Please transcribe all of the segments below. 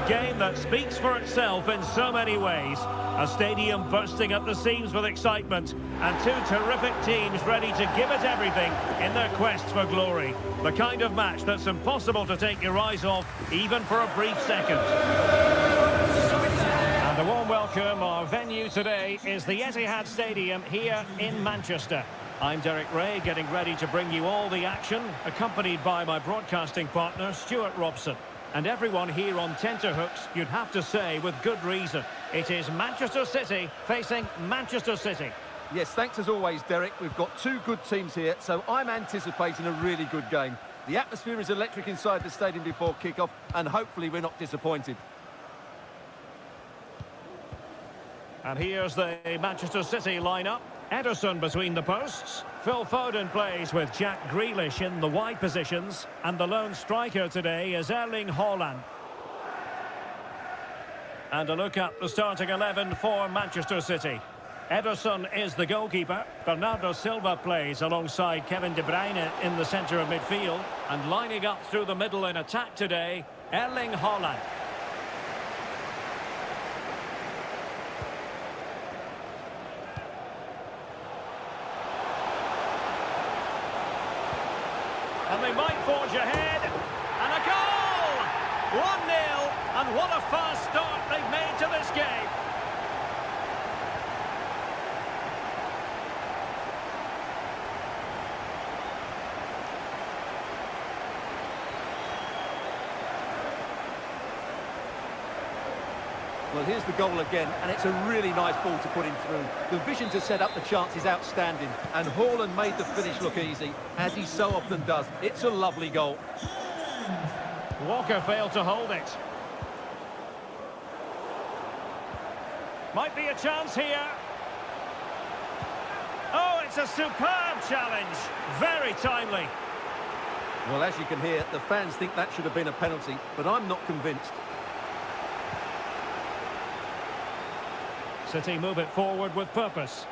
game that speaks for itself in so many ways. A stadium bursting at the seams with excitement, and two terrific teams ready to give it everything in their quest for glory. The kind of match that's impossible to take your eyes off, even for a brief second. And a warm welcome. Our venue today is the Etihad Stadium here in Manchester. I'm Derek Ray, getting ready to bring you all the action, accompanied by my broadcasting partner, Stuart Robson. And everyone here on tenterhooks, you'd have to say with good reason. It is Manchester City facing Manchester City. Yes, thanks as always, Derek. We've got two good teams here, so I'm anticipating a really good game. The atmosphere is electric inside the stadium before kick-off, and hopefully we're not disappointed. And here's the Manchester City lineup. Ederson between the posts. Phil Foden plays with Jack Grealish in the wide positions. And the lone striker today is Erling Haaland. And a look at the starting 11 for Manchester City. Ederson is the goalkeeper. Bernardo Silva plays alongside Kevin De Bruyne in the centre of midfield. And lining up through the middle in attack today, Erling Haaland. And they might forge ahead. And a goal! 1-0. And what a fast start they've made to this game. Well, here's the goal again, and it's a really nice ball to put him through. The vision to set up the chance is outstanding, and Haaland made the finish look easy, as he so often does. It's a lovely goal. Walker failed to hold it. Might be a chance here. Oh, it's a superb challenge. Very timely. Well, as you can hear, the fans think that should have been a penalty, but I'm not convinced. City move it forward with purpose.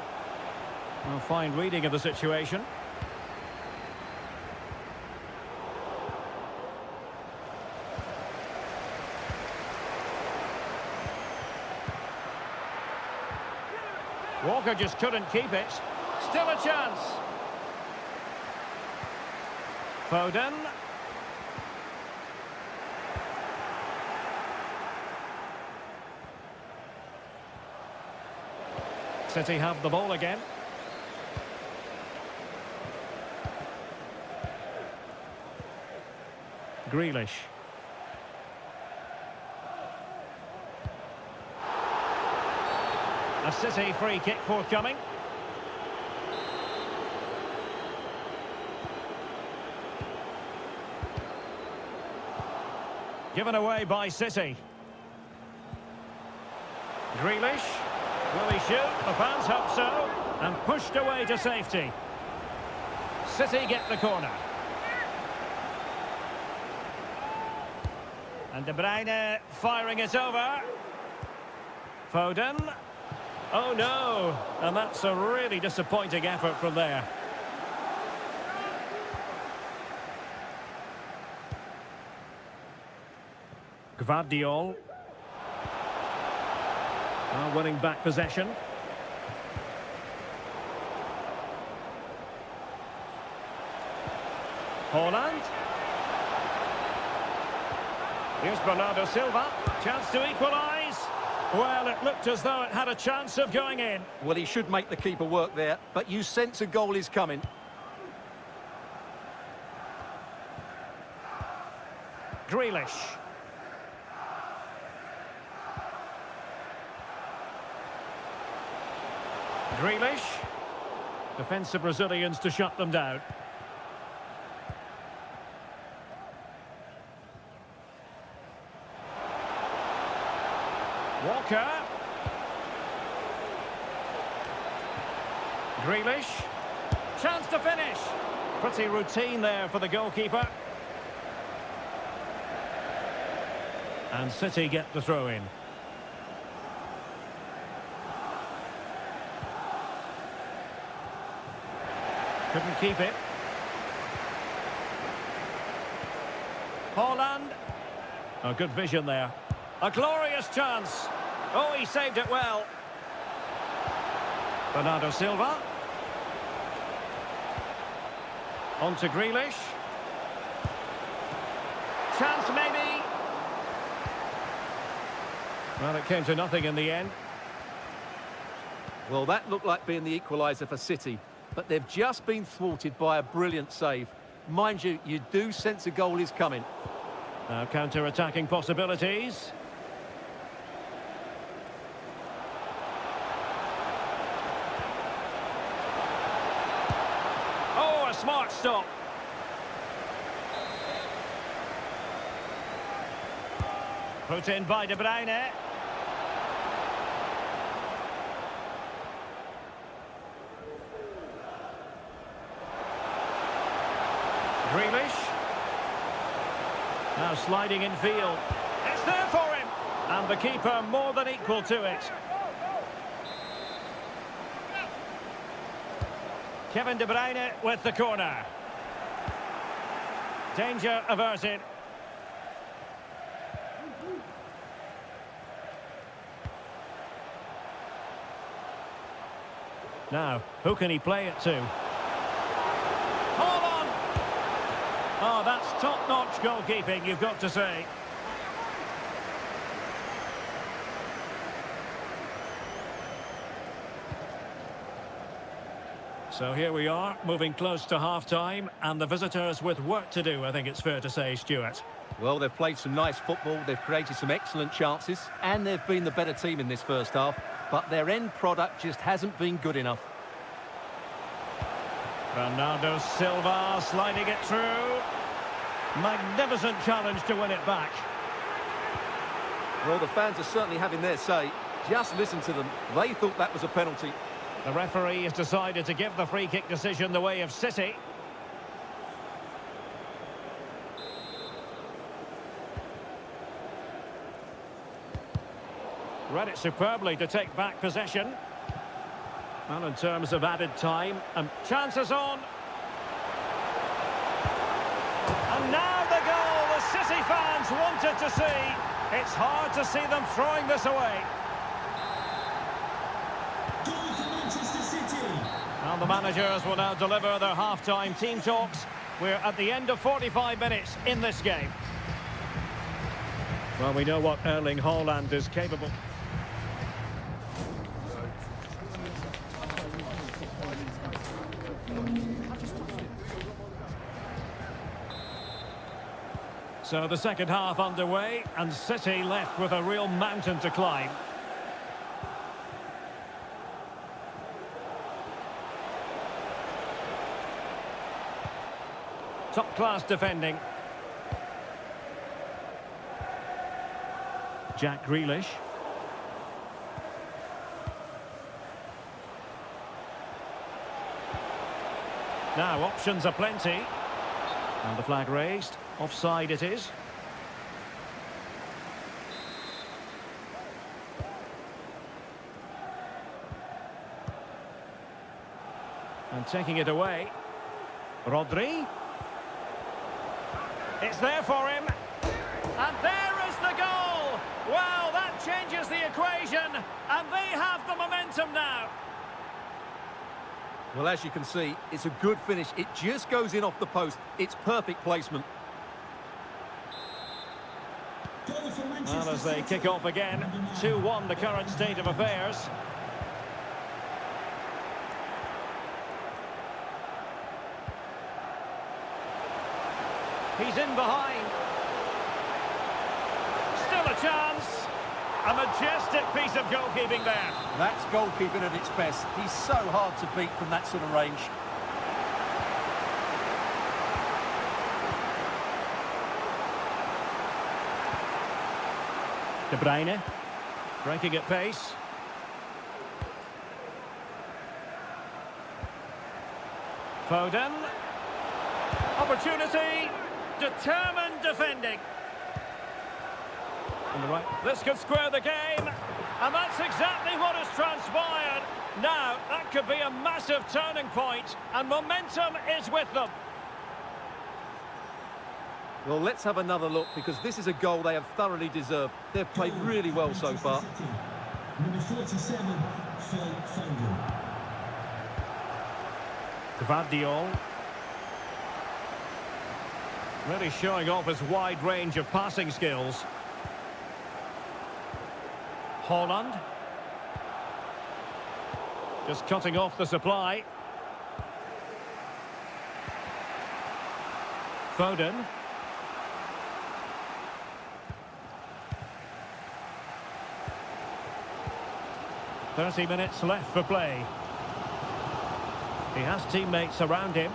Well, fine reading of the situation. Walker just couldn't keep it. Still a chance. Foden. City have the ball again. Grealish. A City free kick forthcoming. Given away by City. Grealish. Will he shoot? The fans hope so. And pushed away to safety. City get the corner. And De Bruyne firing it over. Foden. Oh no. And that's a really disappointing effort from there. Gvardiol. Winning back possession. Haaland. Here's Bernardo Silva. Chance to equalise. Well, it looked as though it had a chance of going in. Well, he should make the keeper work there, but you sense a goal is coming. Grealish. Grealish. Defensive Brazilians to shut them down. Walker. Grealish. Chance to finish. Pretty routine there for the goalkeeper. And City get the throw in. Couldn't keep it. Haaland. Oh, good vision there. A glorious chance. Oh, he saved it well. Bernardo Silva. On to Grealish. Chance maybe. Well, it came to nothing in the end. Well, that looked like being the equaliser for City, but they've just been thwarted by a brilliant save. Mind you, you do sense a goal is coming. Now counter-attacking possibilities. Oh, a smart stop. Put in by De Bruyne. Grealish. Now sliding in field. It's there for him. And the keeper more than equal to it. Kevin De Bruyne with the corner. Danger averted. Now, who can he play it to? Hold on! Oh, that's top-notch goalkeeping, you've got to say. So here we are, moving close to half-time, and the visitors with work to do, I think it's fair to say, Stuart. Well, they've played some nice football, they've created some excellent chances, and they've been the better team in this first half, but their end product just hasn't been good enough. Bernardo Silva sliding it through. Magnificent challenge to win it back. Well, the fans are certainly having their say. Just listen to them. They thought that was a penalty. The referee has decided to give the free kick decision the way of City. Read it superbly to take back possession. Well, in terms of added time, and chances on. And now the goal the City fans wanted to see. It's hard to see them throwing this away. Goal for Manchester City. And the managers will now deliver their half-time team talks. We're at the end of 45 minutes in this game. Well, we know what Erling Haaland is capable. So the second half underway, and City left with a real mountain to climb. Top-class defending. Jack Grealish. Now, options are plenty. And the flag raised. Offside it is. And taking it away. Rodri. It's there for him. And there is the goal! Wow, that changes the equation. And they have the momentum now. Well, as you can see, it's a good finish. It just goes in off the post. It's perfect placement. Well, as they kick off again, 2-1 the current state of affairs. He's in behind. Still a chance. A majestic piece of goalkeeping there. That's goalkeeping at its best. He's so hard to beat from that sort of range. De Bruyne, breaking at pace. Foden. Opportunity. Determined defending. On the right. This could square the game. And that's exactly what has transpired. Now, that could be a massive turning point. And momentum is with them. Well, let's have another look, because this is a goal they have thoroughly deserved. They've played really well so far. Number 47, Phil Foden. Gvardiol. Really showing off his wide range of passing skills. Haaland. Just cutting off the supply. Foden. "30 minutes left for play." He has teammates around him.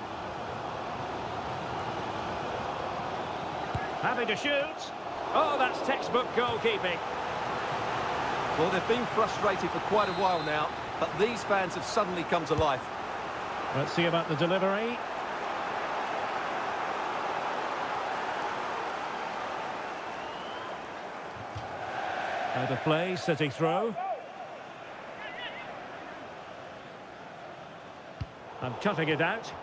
Happy to shoot. Oh, that's textbook goalkeeping. Well, they've been frustrated for quite a while now, but these fans have suddenly come to life. Let's see about the delivery. Out of play, City throw. I'm cutting it out.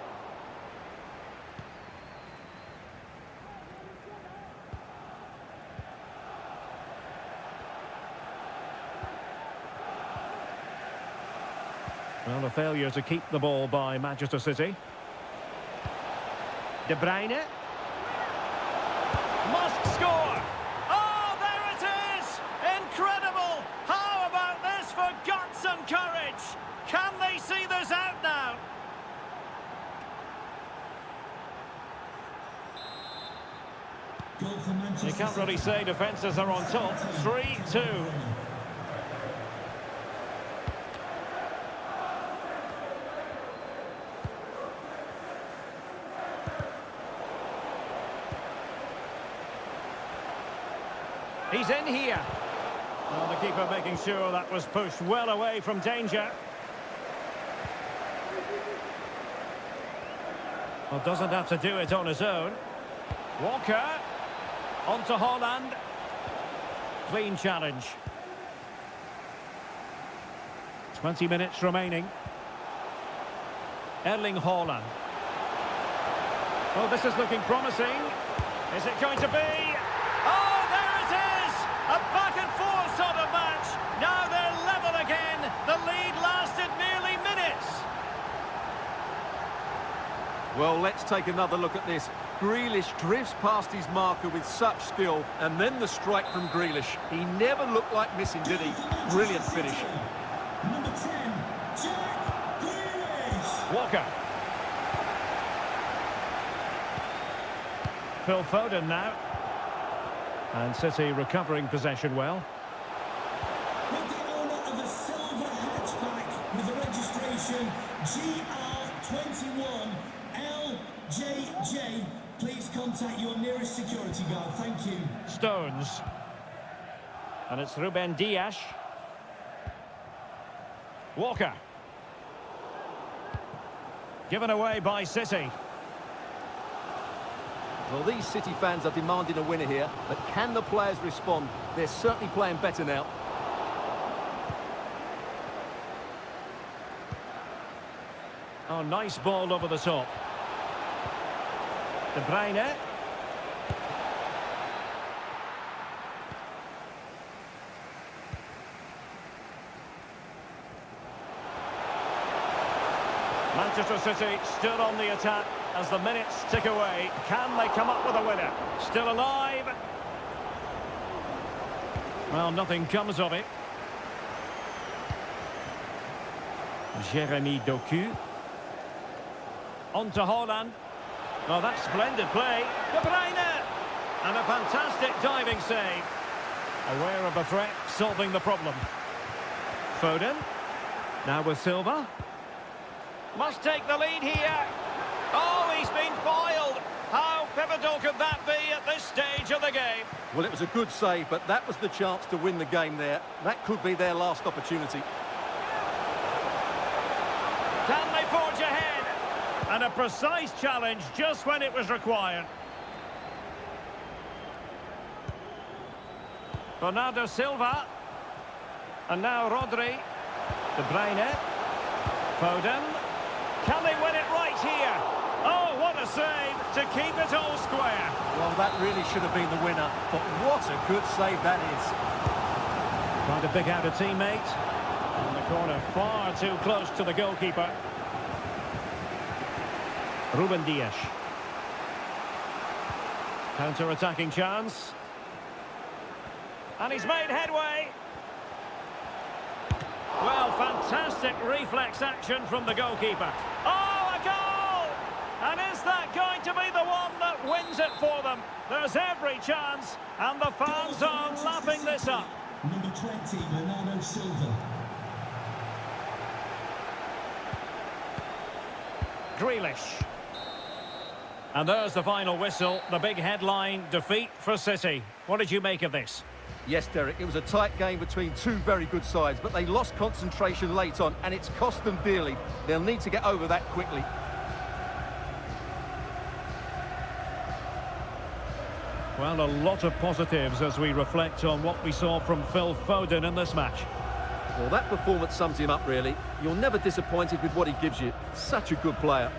Well, a failure to keep the ball by Manchester City. De Bruyne. Must score! Oh, there it is! Incredible! How about this for guts and courage? Can they see this out now? Goal for Manchester You can't really City. say defences are on top. 3-2. He's in here. Well, the keeper making sure that was pushed well away from danger. Well, doesn't have to do it on his own. Walker. On to Haaland. Clean challenge. 20 minutes remaining. Erling Haaland. Well, this is looking promising. Is it going to be? Oh, there it is! A back-and-forth sort of match. Now they're level again. The lead lasted nearly minutes. Well, let's take another look at this. Grealish drifts past his marker with such skill, and then the strike from Grealish. He never looked like missing, did he? Brilliant finish. Number 10, Jack Grealish. Walker. Phil Foden now. And City recovering possession well. With the owner of a silver hatchback with the registration GR21LJJ, please contact your nearest security guard. Thank you. Stones. And it's Ruben Dias. Walker. Given away by City. Well, these City fans are demanding a winner here, but can the players respond? They're certainly playing better now. Oh, nice ball over the top. De Bruyne. Manchester City still on the attack as the minutes tick away. Can they come up with a winner? Still alive. Well, nothing comes of it. Jeremy Doku. On to Haaland. Oh, that's splendid play. De Bruyne! And a fantastic diving save. Aware of the threat, solving the problem. Foden. Now with Silva. Must take the lead here. Oh, he's been foiled. How pivotal could that be at this stage of the game? Well, it was a good save, but that was the chance to win the game there. That could be their last opportunity. Can they forge ahead? And a precise challenge just when it was required. Bernardo Silva. And now Rodri. De Bruyne. Foden. Can they win it right here? Oh, what a save to keep it all square. Well, that really should have been the winner, but what a good save that is. Trying to pick out a teammate. In the corner, far too close to the goalkeeper. Ruben Dias. Counter-attacking chance. And he's made headway. Well, fantastic reflex action from the goalkeeper. Oh, a goal! And is that going to be the one that wins it for them? There's every chance, and the fans are lapping this up. Number 20, Bernardo Silva. Grealish. And there's the final whistle, the big headline, defeat for City. What did you make of this? Yes, Derek, it was a tight game between two very good sides, but they lost concentration late on, and it's cost them dearly. They'll need to get over that quickly. Well, a lot of positives as we reflect on what we saw from Phil Foden in this match. Well, that performance sums him up, really. You're never disappointed with what he gives you. Such a good player.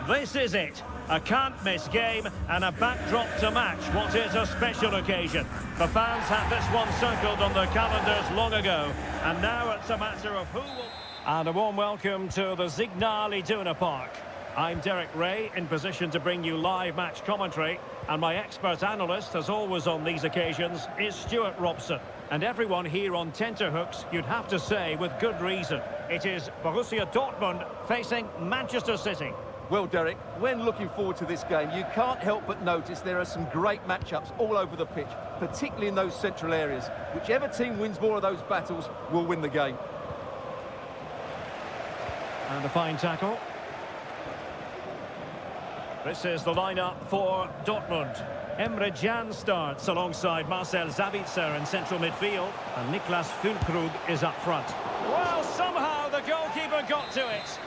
This is it. A can't-miss game and a backdrop to match what is a special occasion. The fans had this one circled on their calendars long ago, and now it's a matter of who will... And a warm welcome to the Signal Iduna Park. I'm Derek Ray, in position to bring you live match commentary, and my expert analyst, as always on these occasions, is Stuart Robson. And everyone here on tenterhooks, you'd have to say with good reason. It is Borussia Dortmund facing Manchester City. Well, Derek, when looking forward to this game, you can't help but notice there are some great matchups all over the pitch, particularly in those central areas. Whichever team wins more of those battles will win the game. And a fine tackle. This is the lineup for Dortmund. Emre Can starts alongside Marcel Sabitzer in central midfield, and Niklas Füllkrug is up front. Well, somehow the goalkeeper got to it.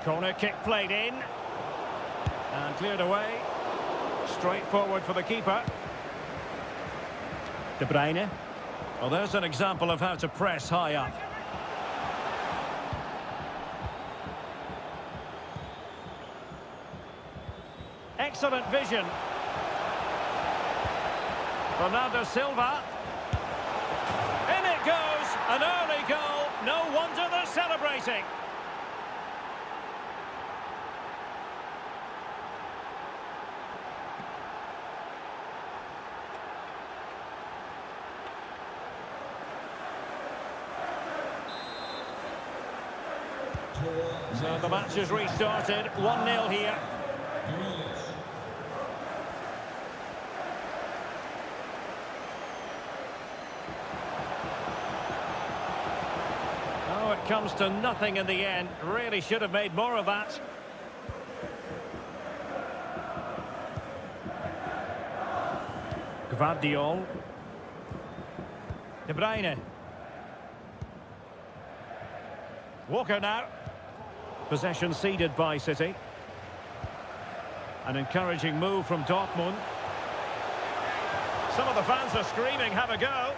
Corner kick played in. And cleared away. Straight forward for the keeper. De Bruyne. Well, there's an example of how to press high up. Excellent vision. Bernardo Silva. In it goes. An early goal. No wonder they're celebrating. So the match has restarted, 1-0 here. Oh, it comes to nothing in the end. Really should have made more of that. Gvardiol. De Bruyne. Walker now. Possession ceded by City. An encouraging move from Dortmund. Some of the fans are screaming, have a go.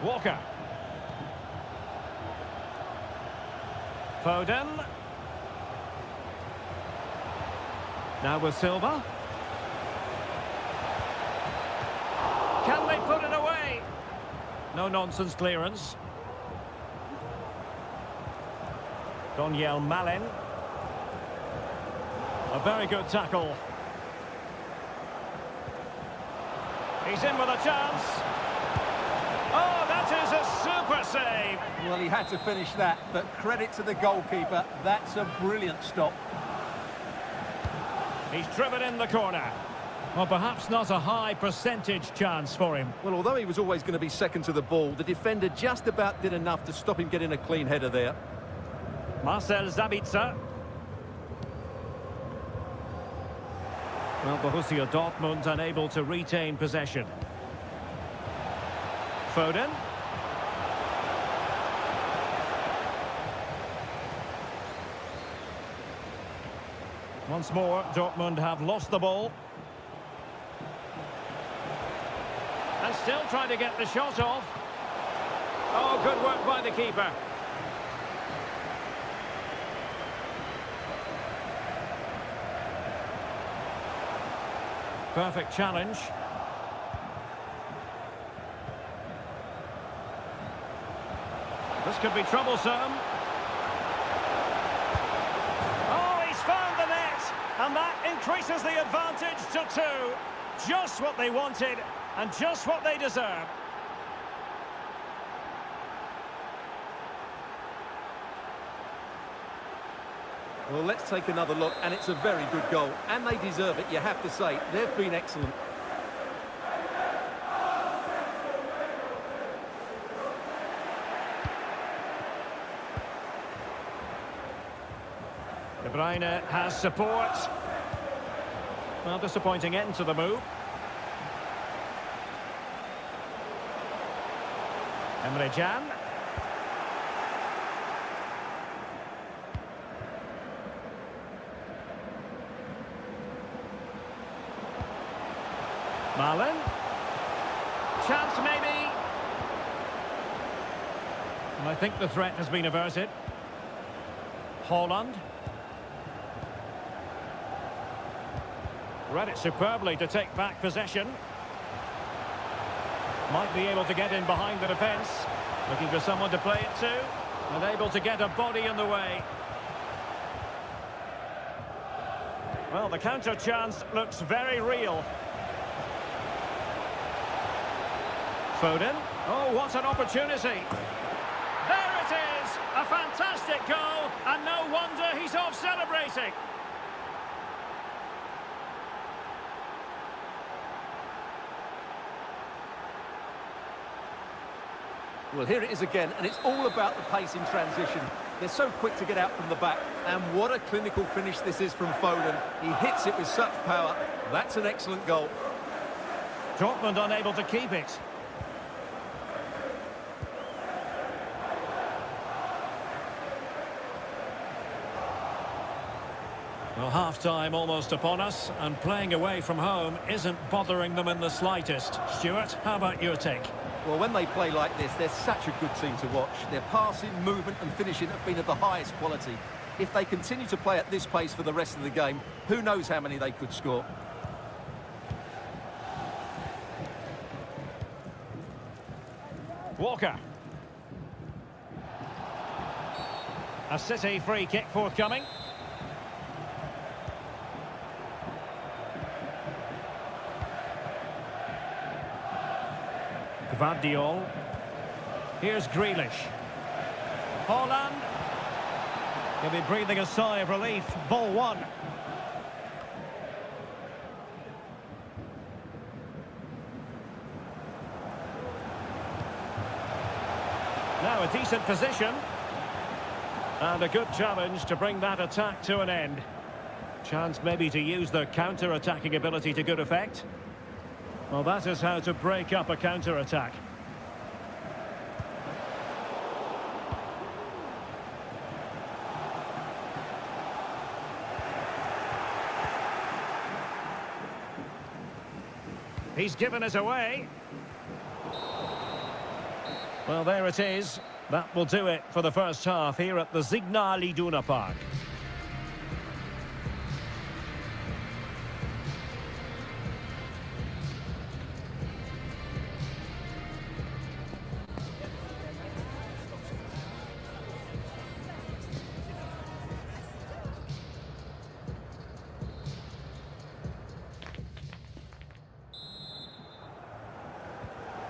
Walker. Foden. Now with Silva. Can they put it away? No nonsense clearance. Donyell Malen. A very good tackle. He's in with a chance. Oh, that is a super save. Well, he had to finish that, but credit to the goalkeeper. That's a brilliant stop. He's driven in the corner. Well, perhaps not a high percentage chance for him. Well, although he was always going to be second to the ball, the defender just about did enough to stop him getting a clean header there. Marcel Sabitzer. Well, Borussia Dortmund unable to retain possession. Foden. Once more, Dortmund have lost the ball. And still trying to get the shot off. Oh, good work by the keeper. Perfect challenge. This could be troublesome. Oh, he's found the net. And that increases the advantage to 2. Just what they wanted and just what they deserve. Well, let's take another look, and it's a very good goal. And they deserve it, you have to say. They've been excellent. De Bruyne has support. Well, disappointing end to the move. Emre Can. Malen. Chance maybe. And I think the threat has been averted. Haaland. Read it superbly to take back possession. Might be able to get in behind the defence. Looking for someone to play it to. And able to get a body in the way. Well, the counter chance looks very real. Foden. Oh, what an opportunity. There it is! A fantastic goal, and no wonder he's off celebrating. Well, here it is again, and it's all about the pace in transition. They're so quick to get out from the back, and what a clinical finish this is from Foden. He hits it with such power. That's an excellent goal. Dortmund unable to keep it. Well, half-time almost upon us, and playing away from home isn't bothering them in the slightest. Stuart, how about your take? Well, when they play like this, they're such a good team to watch. Their passing, movement and finishing have been of the highest quality. If they continue to play at this pace for the rest of the game, who knows how many they could score. Walker. A City free kick forthcoming. Gvardiol. Here's Grealish. Haaland. He'll be breathing a sigh of relief. Ball one. Now a decent position. And a good challenge to bring that attack to an end. Chance maybe to use the counter-attacking ability to good effect. Well, that is how to break up a counter-attack. He's given it away. Well, there it is. That will do it for the first half here at the Signal Iduna Park.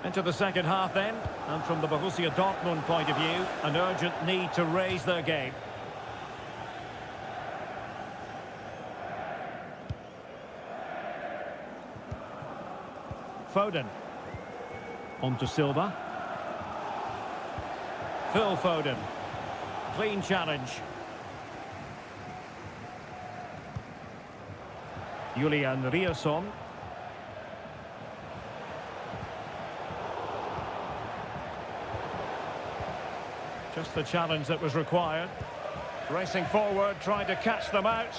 Into the second half then, and from the Borussia Dortmund point of view, an urgent need to raise their game. Foden. On to Silva. Phil Foden. Clean challenge. Julian Riasson. Just the challenge that was required. Racing forward, trying to catch them out.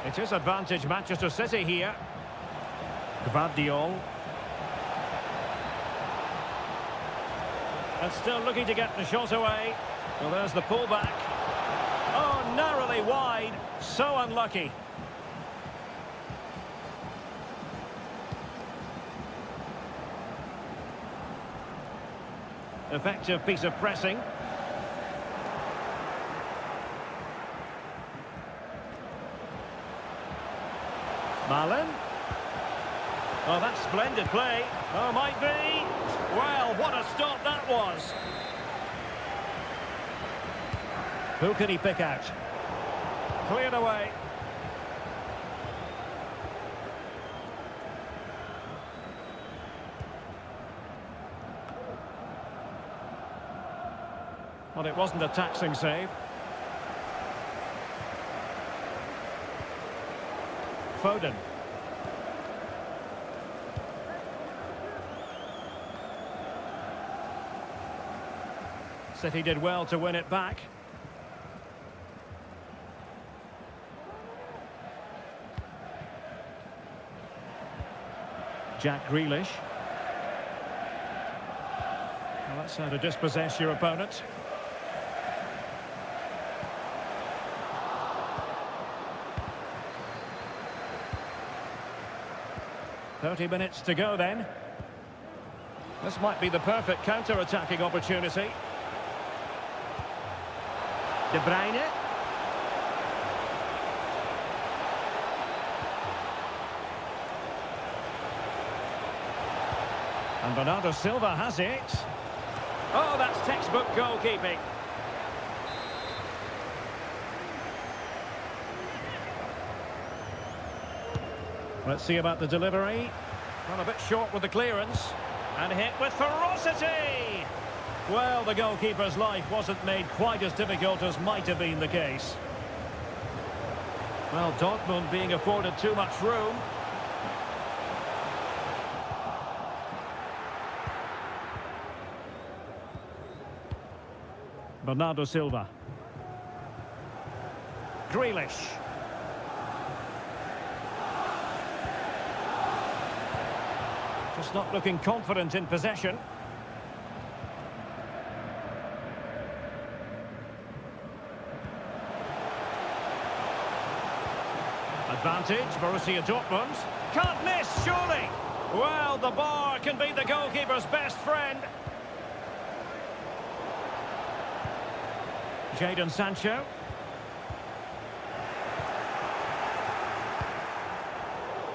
It is advantage Manchester City here. Gvardiol. And still looking to get the shot away. Well, there's the pullback. Oh, narrowly wide. So unlucky. Effective piece of pressing. Malen. Oh, that's splendid play. Oh, might be. Well, what a stop that was. Who can he pick out? Cleared away. Well, it wasn't a taxing save. Foden. City did well to win it back. Jack Grealish. Well, that's how to dispossess your opponent. "30 minutes to go then. This might be the perfect counter-attacking opportunity. De Bruyne. And Bernardo Silva has it. Oh, that's textbook goalkeeping. Let's see about the delivery. Well, a bit short with the clearance. And hit with ferocity! Well, the goalkeeper's life wasn't made quite as difficult as might have been the case. Well, Dortmund being afforded too much room. Bernardo Silva. Grealish. Just not looking confident in possession. Advantage, Borussia Dortmund. Can't miss, surely. Well, the bar can be the goalkeeper's best friend. Jadon Sancho.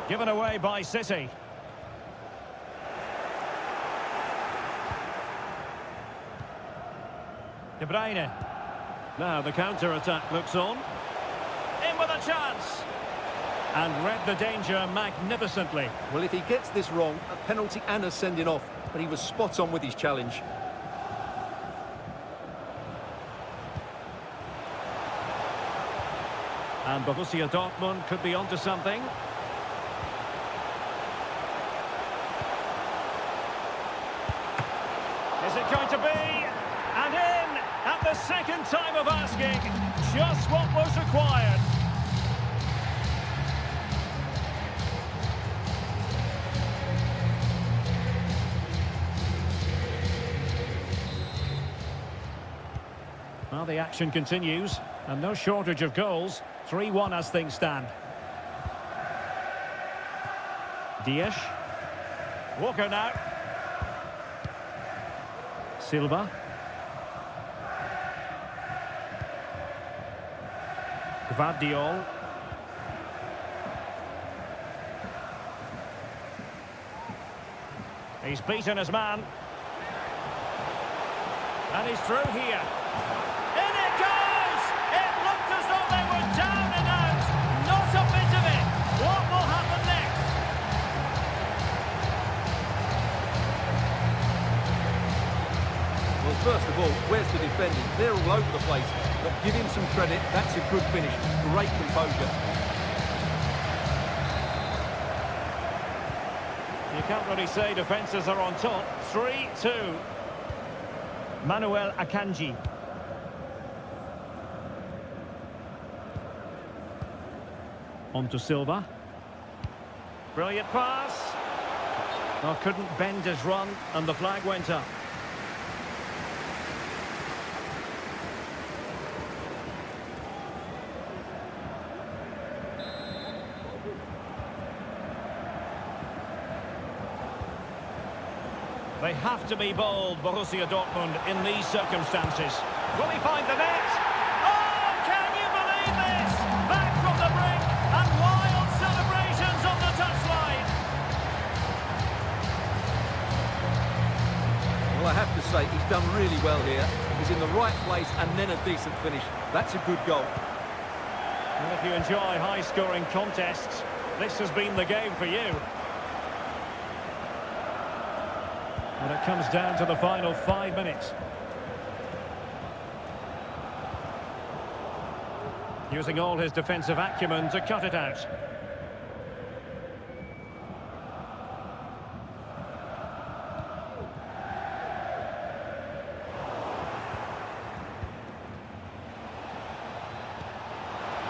Given away by City. De Bruyne. Now the counter-attack looks on. In with a chance. And read the danger magnificently. Well, if he gets this wrong, a penalty and a sending off, but he was spot on with his challenge. And Borussia Dortmund could be onto something. Is it going to be? And in at the second time of asking. Just what was required. Well, the action continues, and no shortage of goals. 3-1 as things stand. Dias. Walker now. Silva. Gvardiol. He's beaten his man. And he's through here. In it goes! It looked as though they were down and out. Not a bit of it. What will happen next? Well, first of all, where's the defending? They're all over the place. But give him some credit. That's a good finish. Great composure. You can't really say defences are on top. 3-2. Manuel Akanji. On to Silva. Brilliant pass. Oh, couldn't bend his run, and the flag went up. They have to be bold, Borussia Dortmund, in these circumstances. Will he find the net? Oh, can you believe this? Back from the brink, and wild celebrations on the touchline. Well, I have to say, he's done really well here. He's in the right place and then a decent finish. That's a good goal. And if you enjoy high-scoring contests, this has been the game for you. And it comes down to the final 5 minutes. Using all his defensive acumen to cut it out.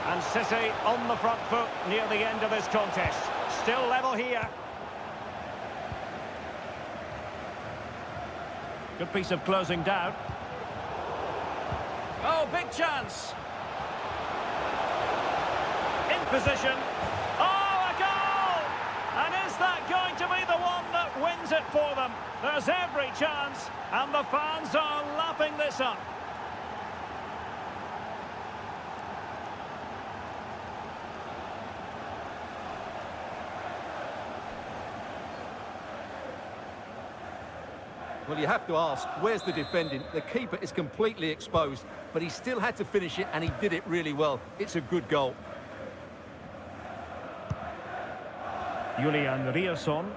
And City on the front foot near the end of this contest. Still level here. Good piece of closing down. Oh, big chance. In position. Oh, a goal! And is that going to be the one that wins it for them? There's every chance, and the fans are lapping this up. Well, you have to ask, where's the defending? The keeper is completely exposed, but he still had to finish it, and he did it really well. It's a good goal. Julian Rierson.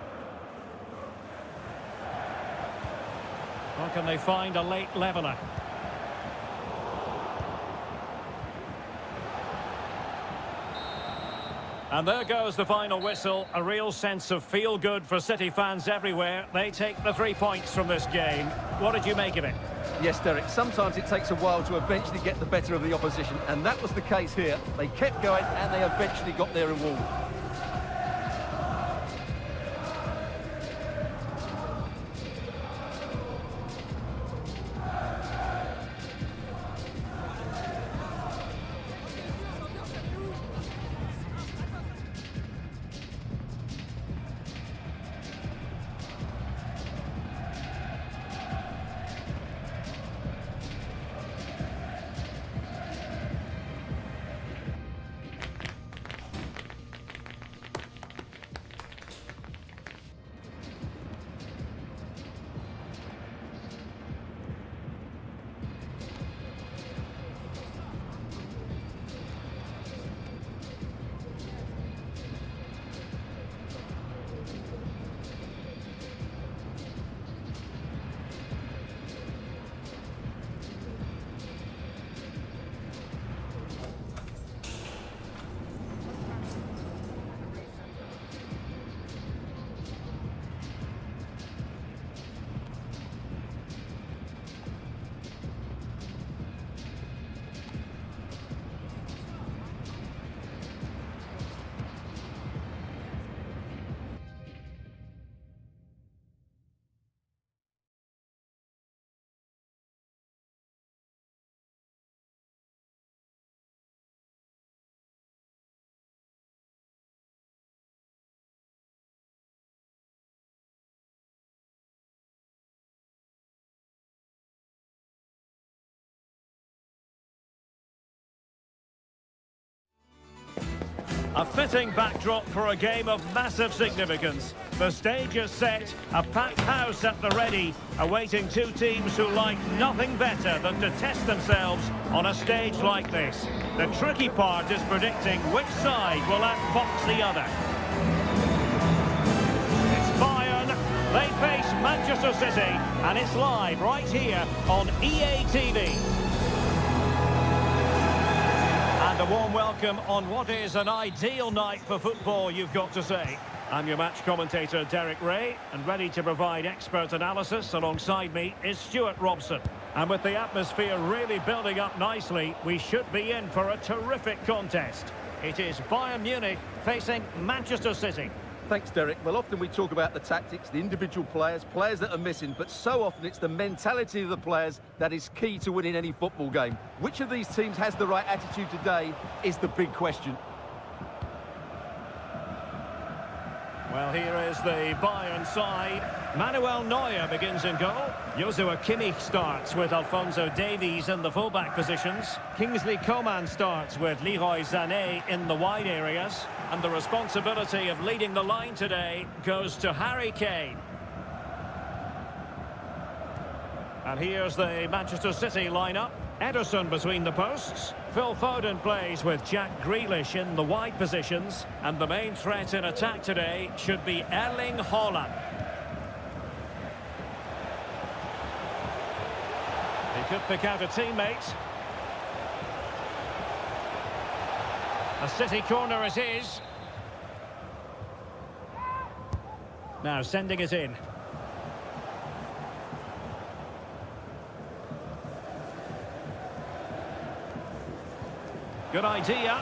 Or can they find a late leveller? And there goes the final whistle. A real sense of feel-good for City fans everywhere. They take the 3 points from this game. What did you make of it? Yes, Derek, sometimes it takes a while to eventually get the better of the opposition, and that was the case here. They kept going, and they eventually got their reward. A fitting backdrop for a game of massive significance. The stage is set, a packed house at the ready, awaiting two teams who like nothing better than to test themselves on a stage like this. The tricky part is predicting which side will outfox the other. It's Bayern, they face Manchester City, and it's live right here on EA TV. And a warm welcome on what is an ideal night for football, you've got to say. I'm your match commentator, Derek Ray, and ready to provide expert analysis alongside me is Stuart Robson. And with the atmosphere really building up nicely, we should be in for a terrific contest. It is Bayern Munich facing Manchester City. Thanks, Derek. Well, often we talk about the tactics, the individual players that are missing, but so often it's the mentality of the players that is key to winning any football game. Which of these teams has the right attitude today is the big question. Well, here is the Bayern side. Manuel Neuer begins in goal. Joshua Kimmich starts with Alphonso Davies in the fullback positions. Kingsley Coman starts with Leroy Sané in the wide areas. And the responsibility of leading the line today goes to Harry Kane. And here's the Manchester City lineup. Ederson between the posts. Phil Foden plays with Jack Grealish in the wide positions. And the main threat in attack today should be Erling Haaland. He could pick out a teammate. A City corner it is. Now sending it in. Good idea.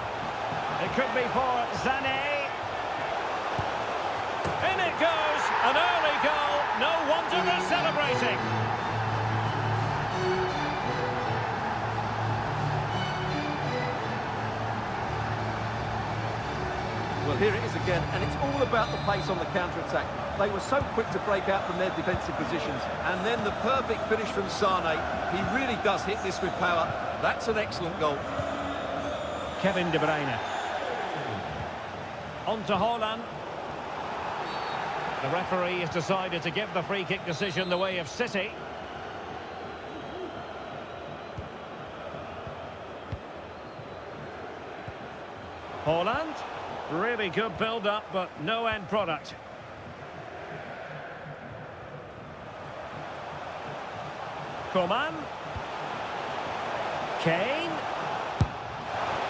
It could be for Sané. In it goes. An early goal. No wonder they're celebrating. Well, here it is again, and it's all about the pace on the counter-attack. They were so quick to break out from their defensive positions. And then the perfect finish from Sané. He really does hit this with power. That's an excellent goal. Kevin De Bruyne. On to Haaland. The referee has decided to give the free-kick decision the way of City. Haaland. Really good build-up, but no end product. Coman. Kane.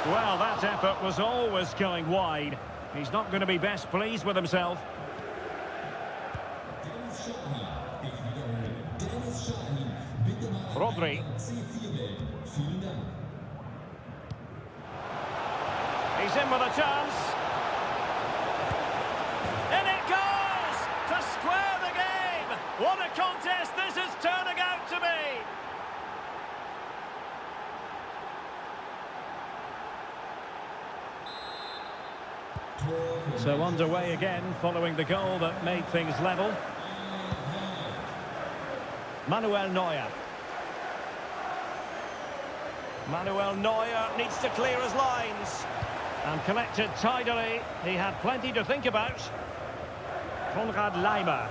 Well, that effort was always going wide. He's not going to be best pleased with himself. Rodri. He's in with a chance. In it goes! To square the game! What a contest this is turning out to be! So underway again, following the goal that made things level. Manuel Neuer. Manuel Neuer needs to clear his lines. And collected tidily. He had plenty to think about. Konrad Laimer.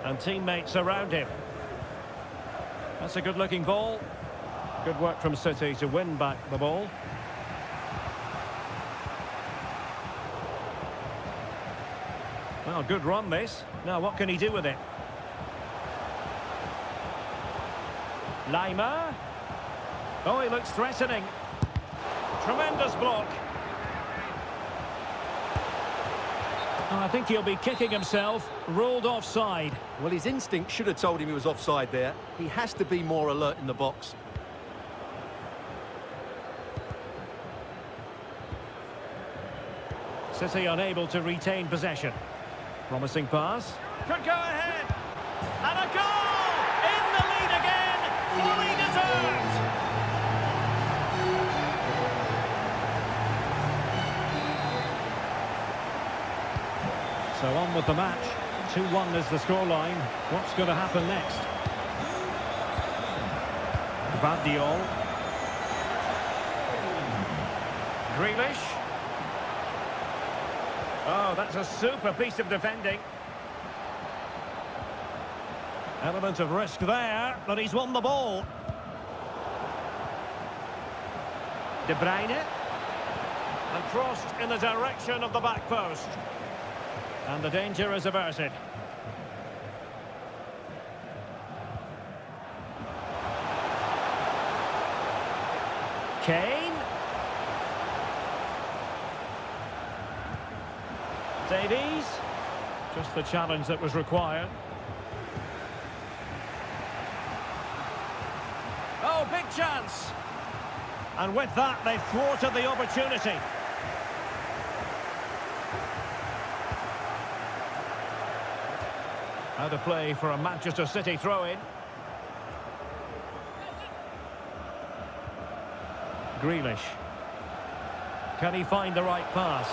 And teammates around him. That's a good-looking ball. Good work from City to win back the ball. Well, good run this. Now, what can he do with it? Laimer. Oh, he looks threatening. Tremendous block. Oh, I think he'll be kicking himself. Ruled offside. Well, his instinct should have told him he was offside there. He has to be more alert in the box. City unable to retain possession. Promising pass. Could go ahead. And a goal! In the lead again! Fully deserved! So on with the match. 2-1 is the scoreline. What's going to happen next? Gvardiol. Grealish. Oh, that's a super piece of defending. Element of risk there, but he's won the ball. De Bruyne. And crossed in the direction of the back post. And the danger is averted. Kane. Davies. Just the challenge that was required. Oh, big chance. And with that, they've thwarted the opportunity. Out of play for a Manchester City throw-in. Grealish. Can he find the right pass?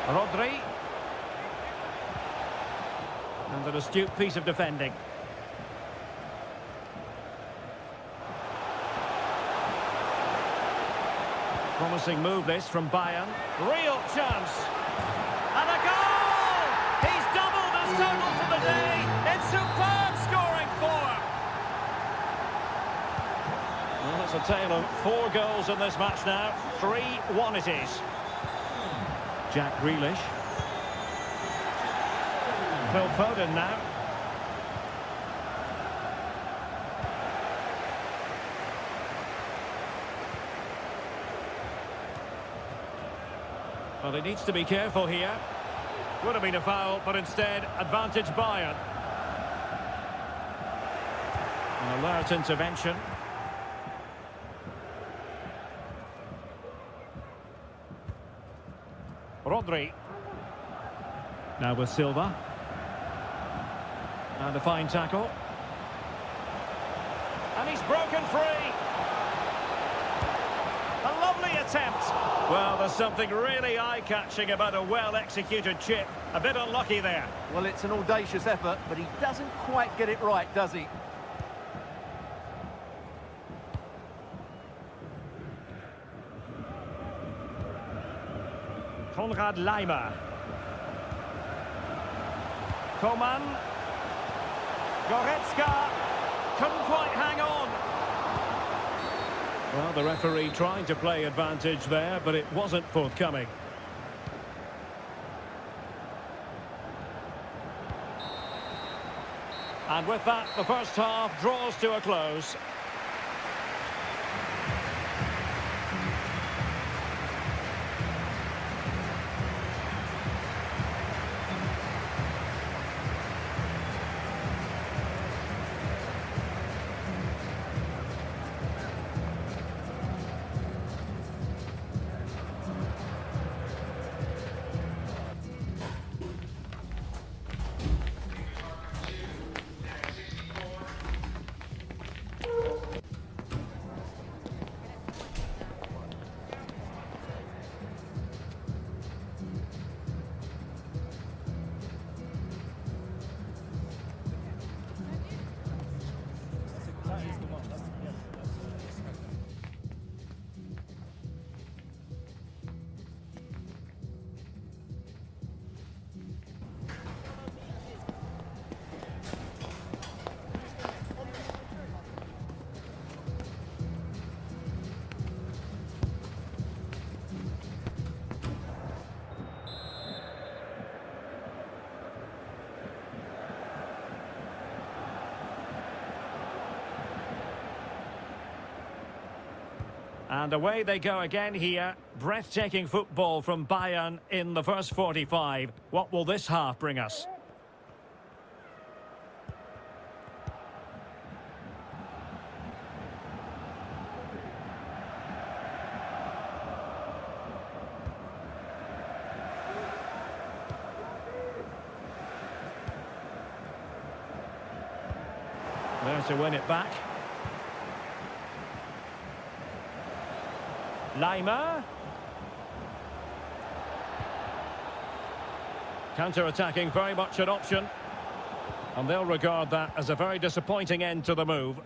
Rodri. And an astute piece of defending. Promising move this from Bayern. Real chance. And a goal! He's doubled his total for the day. It's superb scoring form. Well, it's a tale of 4 goals in this match now. 3-1 it is. Jack Grealish. Phil Foden now. Well, he needs to be careful here. Would have been a foul, but instead, advantage Bayern. An alert intervention. Rodri. Now with Silva. And a fine tackle. And he's broken free. A lovely attempt. Well, there's something really eye-catching about a well-executed chip. A bit unlucky there. Well, it's an audacious effort, but he doesn't quite get it right, does he? Konrad Laimer. Coman. Goretzka. Couldn't quite hang on. Well, the referee trying to play advantage there, but it wasn't forthcoming. And with that, the first half draws to a close. And away they go again here. Breathtaking football from Bayern in the first 45. What will this half bring us? There to win it back. Laimer. Counter-attacking, very much an option. And they'll regard that as a very disappointing end to the move.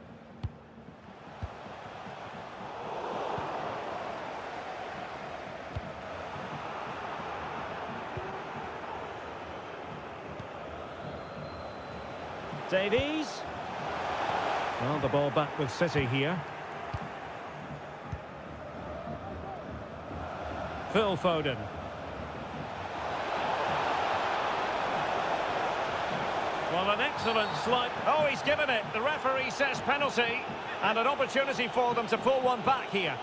Davies. Well, the ball back with City here. Phil Foden. Well, an excellent slide. Oh, he's given it. The referee says penalty. And an opportunity for them to pull one back here.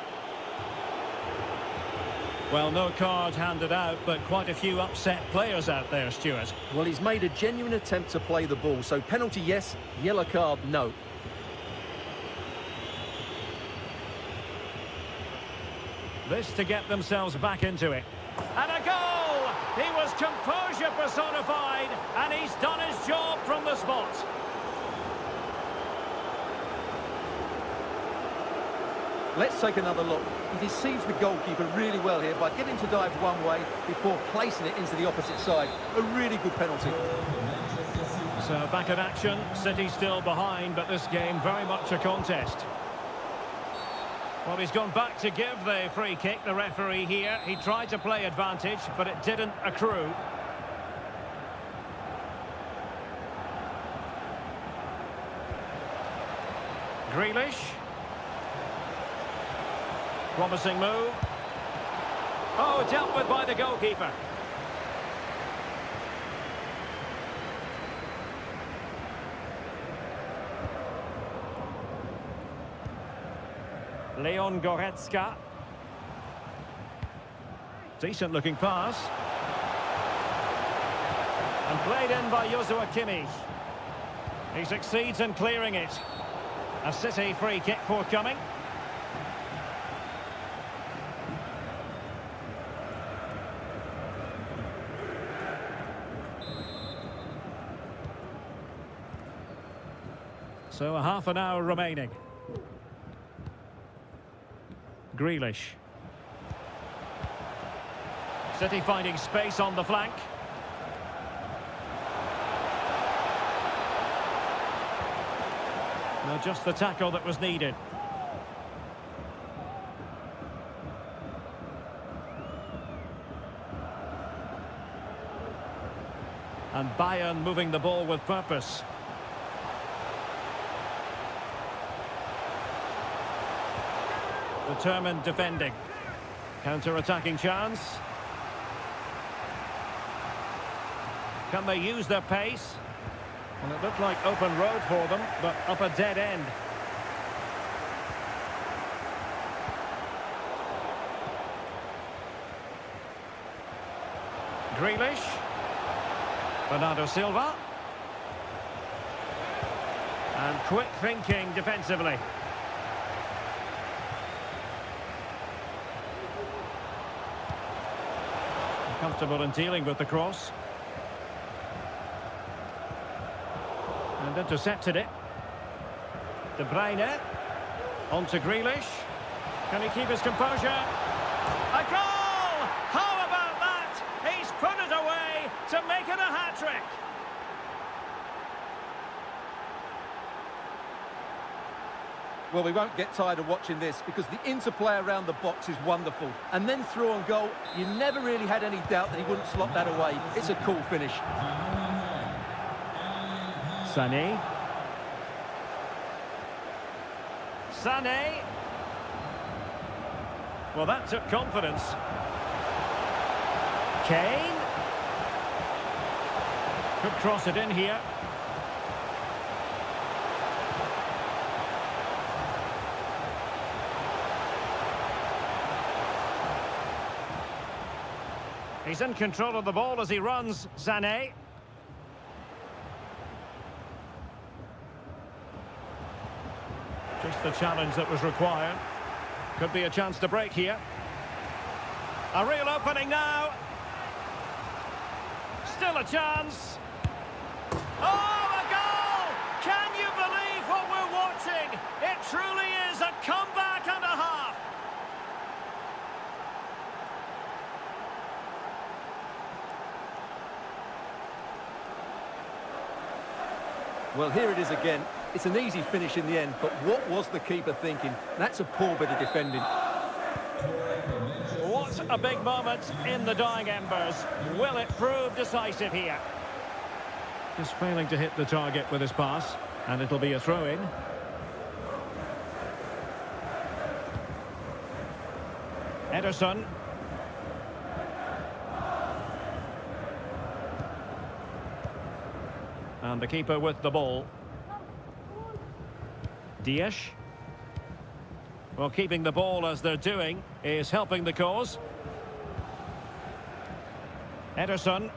Well, no card handed out, but quite a few upset players out there, Stuart. Well, he's made a genuine attempt to play the ball. So penalty, yes. Yellow card, no. This to get themselves back into it. And a goal! He was composure personified, and he's done his job from the spot. Let's take another look. He deceives the goalkeeper really well here by getting to dive one way before placing it into the opposite side. A really good penalty. So back in action, City still behind, but this game very much a contest. Well, he's gone back to give the free kick, the referee here. He tried to play advantage, but it didn't accrue. Grealish. Promising move. Oh, dealt with by the goalkeeper. Leon Goretzka. Decent looking pass. And played in by Joshua Kimmich. He succeeds in clearing it. A City free kick forthcoming. So a half an hour remaining. Grealish. City finding space on the flank. No, just the tackle that was needed. And Bayern moving the ball with purpose. Determined defending. Counter-attacking chance. Can they use their pace? Well, it looked like open road for them, but up a dead end. Grealish. Bernardo Silva. And quick thinking defensively. Comfortable in dealing with the cross. And intercepted it. De Bruyne. On to Grealish. Can he keep his composure? A goal! How about that? He's put it away to make it a hat-trick. Well, we won't get tired of watching this because the interplay around the box is wonderful. And then through on goal, you never really had any doubt that he wouldn't slot that away. It's a cool finish. Sané. Sané. Well, that took confidence. Kane. Could cross it in here. He's in control of the ball as he runs, Sané. Just the challenge that was required. Could be a chance to break here. A real opening now. Still a chance. Oh, a goal! Can you believe what we're watching? It truly is a comeback and a half. Well, here it is again. It's an easy finish in the end, but what was the keeper thinking? That's a poor bit of defending. What a big moment in the dying embers. Will it prove decisive here? Just failing to hit the target with his pass. And it'll be a throw-in. Ederson. And the keeper with the ball. Dias. Well, keeping the ball as they're doing is helping the cause. Ederson.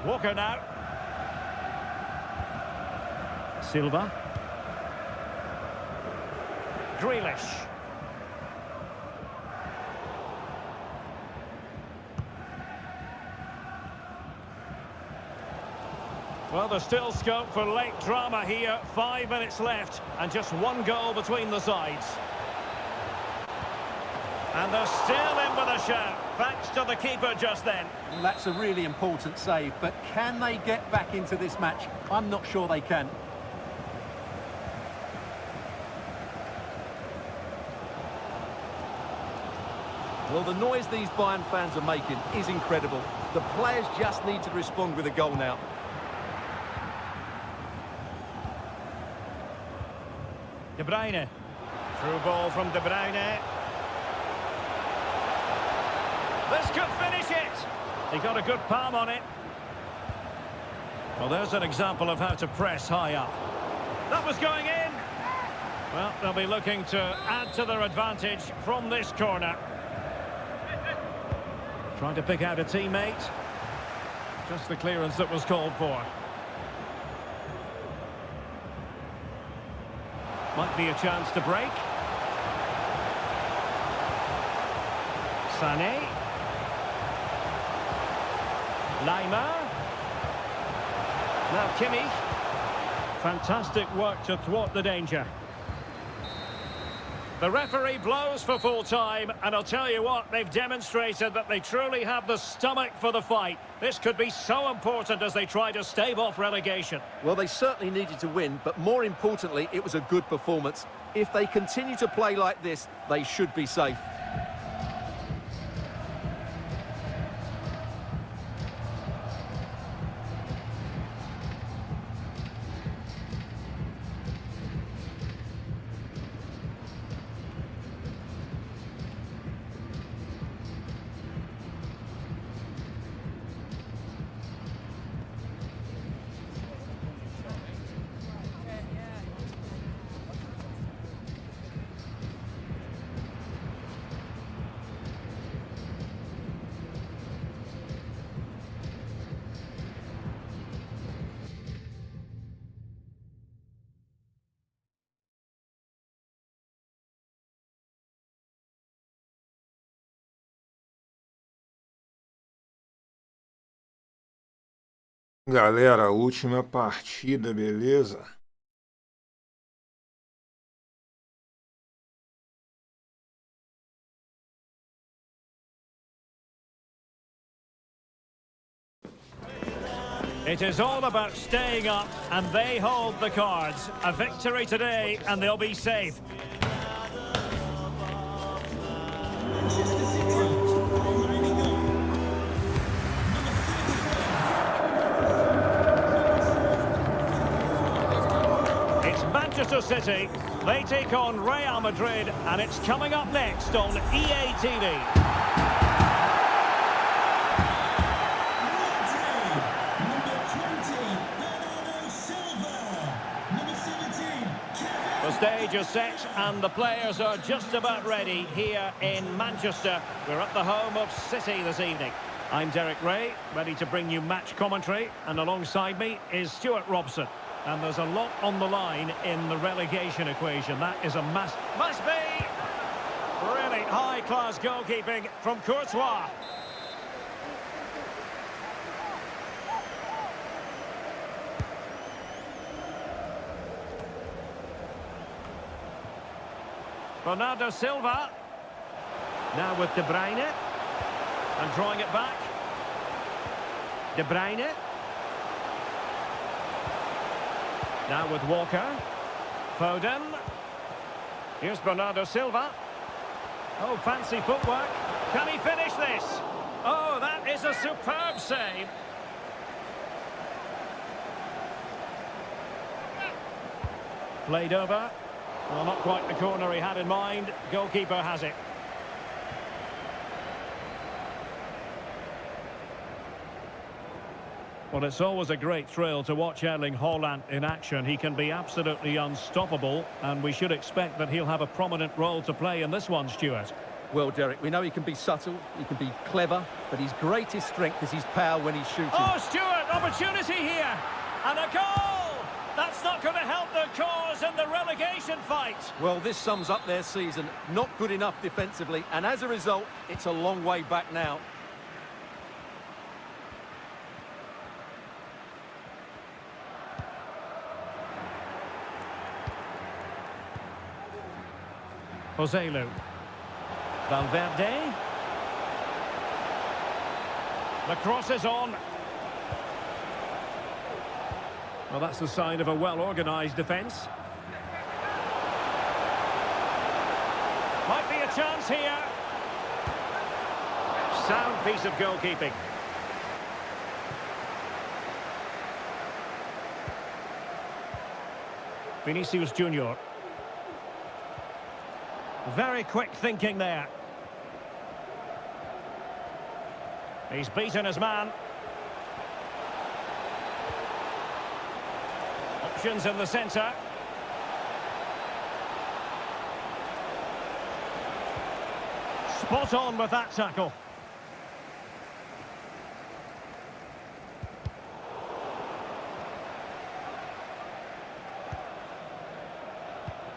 Walker now. Silva. Grealish. Well, there's still scope for late drama here. 5 minutes left and just one goal between the sides. And they're still in with a shout, thanks to the keeper just then. Well, that's a really important save, but can they get back into this match? I'm not sure they can. Well, the noise these Bayern fans are making is incredible. The players just need to respond with a goal now. De Bruyne. Through ball from De Bruyne. This could finish it. He got a good palm on it. Well, there's an example of how to press high up. That was going in. Well, they'll be looking to add to their advantage from this corner. Trying to pick out a teammate. Just the clearance that was called for. Might be a chance to break. Sané. Lima. Now Kimmich. Fantastic work to thwart the danger. The referee blows for full time, and I'll tell you what, they've demonstrated that they truly have the stomach for the fight. This could be so important as they try to stave off relegation. Well, they certainly needed to win, but more importantly, it was a good performance. If they continue to play like this, they should be safe. Galera, última partida, beleza? It is all about staying up, and they hold the cards. A victory today, and they'll be safe. Manchester City are lining up. It's Manchester City. They take on Real Madrid, and it's coming up next on EA TV. The stage is set and the players are just about ready here in Manchester. We're at the home of City this evening. I'm Derek Ray, ready to bring you match commentary, and alongside me is Stuart Robson. And there's a lot on the line in the relegation equation. That is a must be! Really high-class goalkeeping from Courtois. Bernardo Silva. Now with De Bruyne. And drawing it back. De Bruyne. Now with Walker. Foden. Here's Bernardo Silva. Oh, fancy footwork. Can he finish this? Oh, that is a superb save. Played over. Well, not quite the corner he had in mind. Goalkeeper has it. Well, it's always a great thrill to watch Erling Haaland in action. He can be absolutely unstoppable, and we should expect that he'll have a prominent role to play in this one, Stuart. Well, Derek, we know he can be subtle, he can be clever, but his greatest strength is his power when he's shooting. Oh, Stuart, opportunity here. And a goal! That's not going to help their cause in the relegation fight. Well, this sums up their season. Not good enough defensively, and as a result, it's a long way back now. Joselu. Valverde. The cross is on. Well, that's the sign of a well-organised defence. Might be a chance here. Sound piece of goalkeeping. Vinicius Junior. Very quick thinking there. He's beaten his man. Options in the centre. Spot on with that tackle.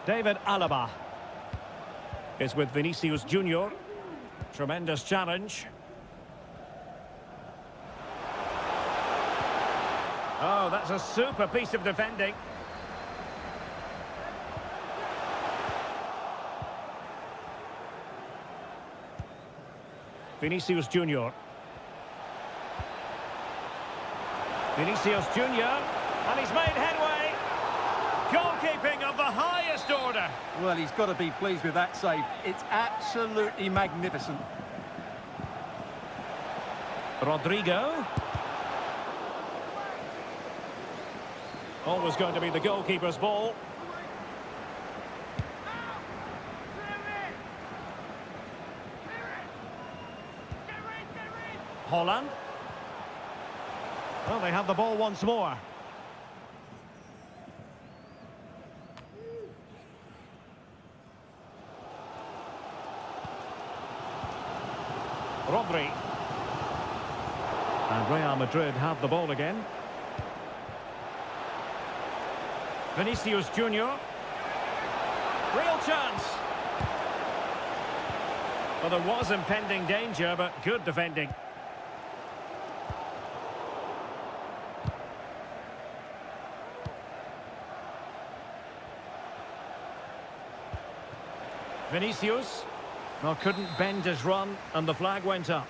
David Alaba is with Vinicius Junior. Tremendous challenge. Oh, that's a super piece of defending. Vinicius Junior. Vinicius Junior. And he's made headway. Goalkeeping of the highest order. Well, he's got to be pleased with that save. It's absolutely magnificent. Rodrigo. Always going to be the goalkeeper's ball. Haaland. Well, they have the ball once more. Rodri. And Real Madrid have the ball again. Vinicius Junior. Real chance. Well, there was impending danger, but good defending. Vinicius. Well, couldn't bend his run, and the flag went up.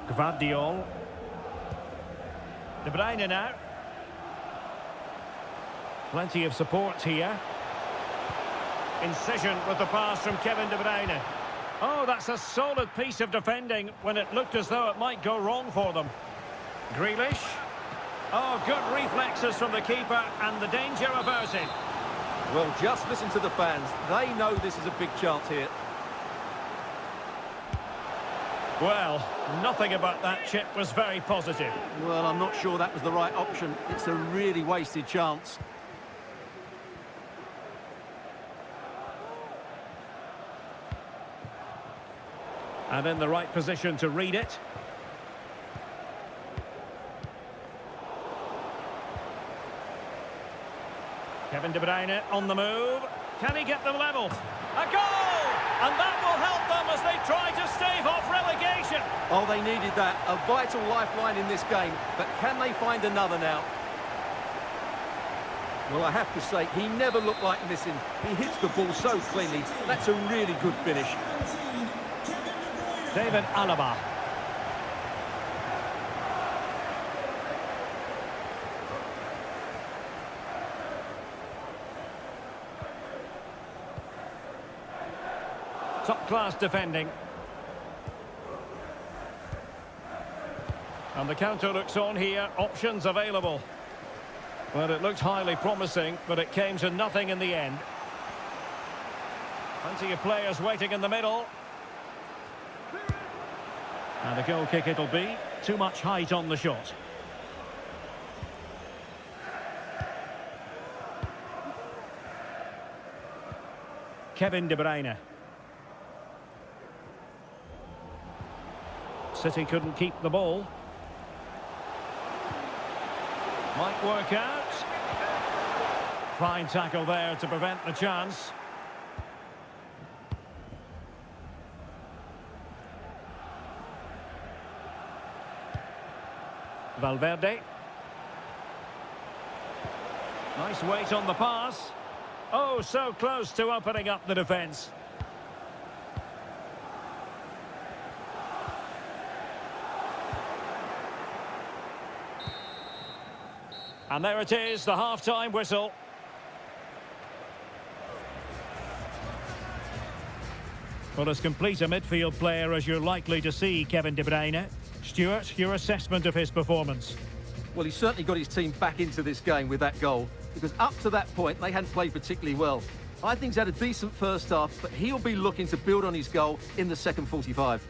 Gvardiol. De Bruyne now. Plenty of support here. Incision with the pass from Kevin De Bruyne. Oh, that's a solid piece of defending when it looked as though it might go wrong for them. Grealish. Oh, good reflexes from the keeper and the danger averted. Well, just listen to the fans. They know this is a big chance here. Well, nothing about that chip was very positive. Well, I'm not sure that was the right option. It's a really wasted chance. And in the right position to read it. Kevin De Bruyne on the move. Can he get them level? A goal! And that will help them as they try to stave off relegation. Oh, they needed that. A vital lifeline in this game. But can they find another now? Well, I have to say, he never looked like missing. He hits the ball so cleanly. That's a really good finish. David Alaba. Top-class defending. And the counter looks on here. Options available. Well, it looked highly promising, but it came to nothing in the end. Plenty of players waiting in the middle. And a goal kick it'll be. Too much height on the shot. Kevin De Bruyne. City couldn't keep the ball. Might work out. Fine tackle there to prevent the chance. Valverde. Nice weight on the pass. Oh, so close to opening up the defence. And there it is, the half-time whistle. Well, as complete a midfield player as you're likely to see, Kevin De Bruyne. Stuart, your assessment of his performance? Well, he certainly got his team back into this game with that goal, because up to that point, they hadn't played particularly well. I think he's had a decent first half, but he'll be looking to build on his goal in the second 45.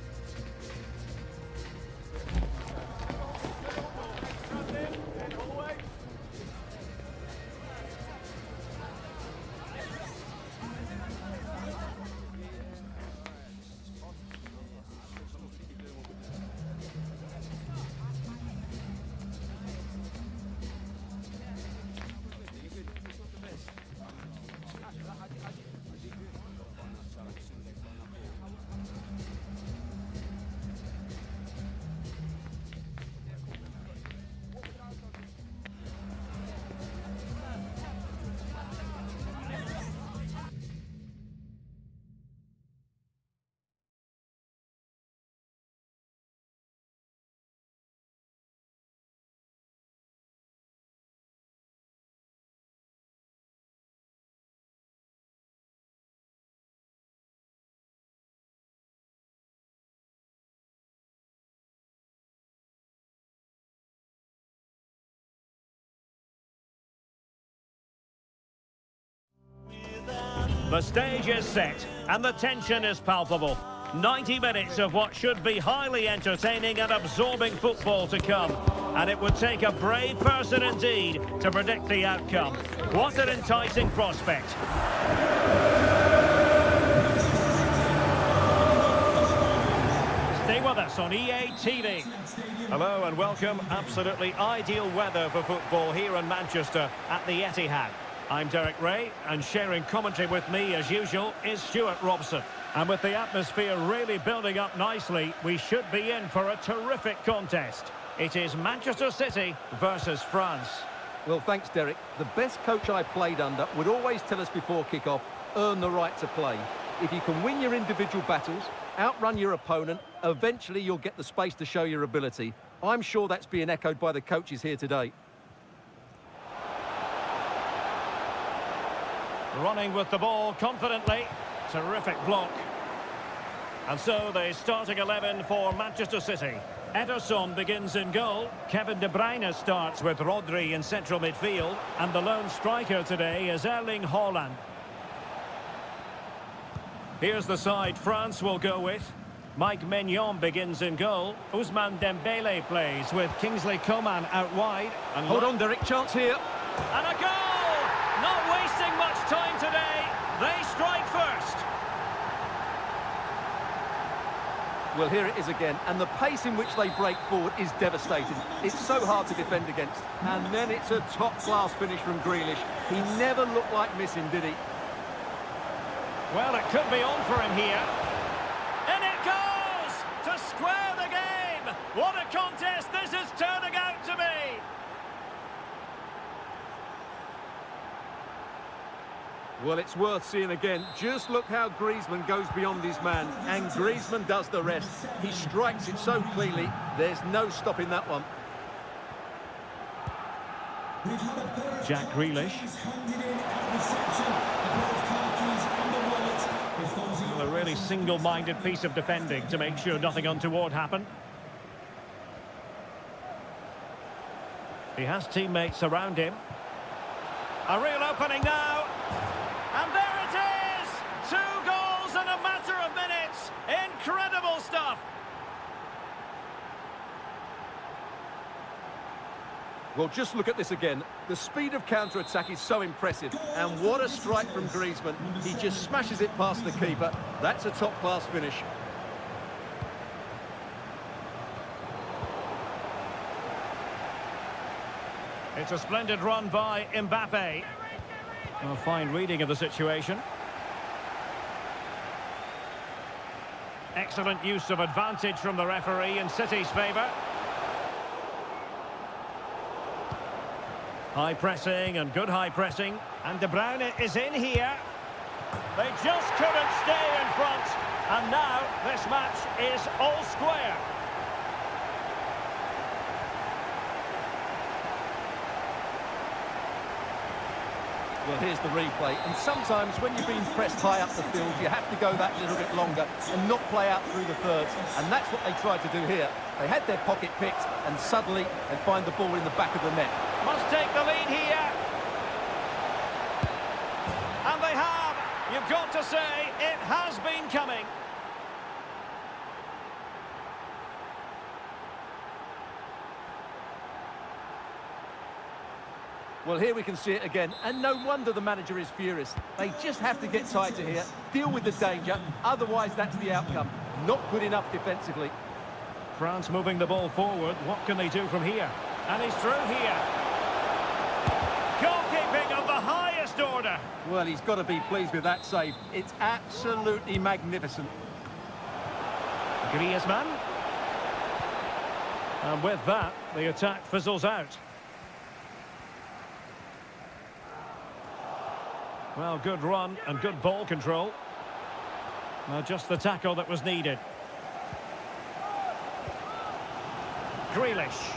The stage is set and the tension is palpable. 90 minutes of what should be highly entertaining and absorbing football to come. And it would take a brave person indeed to predict the outcome. What an enticing prospect. Stay with us on EA TV. Hello and welcome. Absolutely ideal weather for football here in Manchester at the Etihad. I'm Derek Ray, and sharing commentary with me, as usual, is Stuart Robson. And with the atmosphere really building up nicely, we should be in for a terrific contest. It is Manchester City versus France. Well, thanks, Derek. The best coach I played under would always tell us before kick-off, earn the right to play. If you can win your individual battles, outrun your opponent, eventually you'll get the space to show your ability. I'm sure that's being echoed by the coaches here today. Running with the ball confidently. Terrific block. And so the starting 11 for Manchester City. Ederson begins in goal. Kevin De Bruyne starts with Rodri in central midfield. And the lone striker today is Erling Haaland. Here's the side France will go with. Mike Maignan begins in goal. Ousmane Dembele plays with Kingsley Coman out wide. And Hold on, Derek, chance here. And a goal! Not wasting much time today. They strike first. Well, here it is again, and the pace in which they break forward is devastating. It's so hard to defend against. And then it's a top-class finish from Grealish. He never looked like missing, did he? Well, it could be on for him here. And it goes to square the game. What a contest this is turning out to be. Well, it's worth seeing again. Just look how Griezmann goes beyond his man, and Griezmann does the rest. He strikes it so cleanly, there's no stopping that one. Jack Grealish. If those are Well, a really single-minded piece of defending to make sure nothing untoward happened. He has teammates around him. A real opening now. And there it is! 2 goals in a matter of minutes. Incredible stuff. Well, just look at this again. The speed of counter-attack is so impressive. And what a strike from Griezmann. He just smashes it past the keeper. That's a top-class finish. It's a splendid run by Mbappe. A fine reading of the situation. Excellent use of advantage from the referee in City's favour. High pressing and good high pressing. And De Bruyne is in here. They just couldn't stay in front. And now this match is all square. Well, here's the replay. And sometimes when you're being pressed high up the field, you have to go that little bit longer and not play out through the thirds. And that's what they tried to do here. They had their pocket picked, and suddenly they find the ball in the back of the net. Must take the lead here. And they have. You've got to say, it has been coming. Well, here we can see it again, and no wonder the manager is furious. They just have to get tighter here, deal with the danger, otherwise that's the outcome. Not good enough defensively. France moving the ball forward. What can they do from here? And he's through here. Goalkeeping of the highest order. Well, he's got to be pleased with that save. It's absolutely magnificent. Griezmann. And with that, the attack fizzles out. Well, good run and good ball control. Now just the tackle that was needed. Grealish.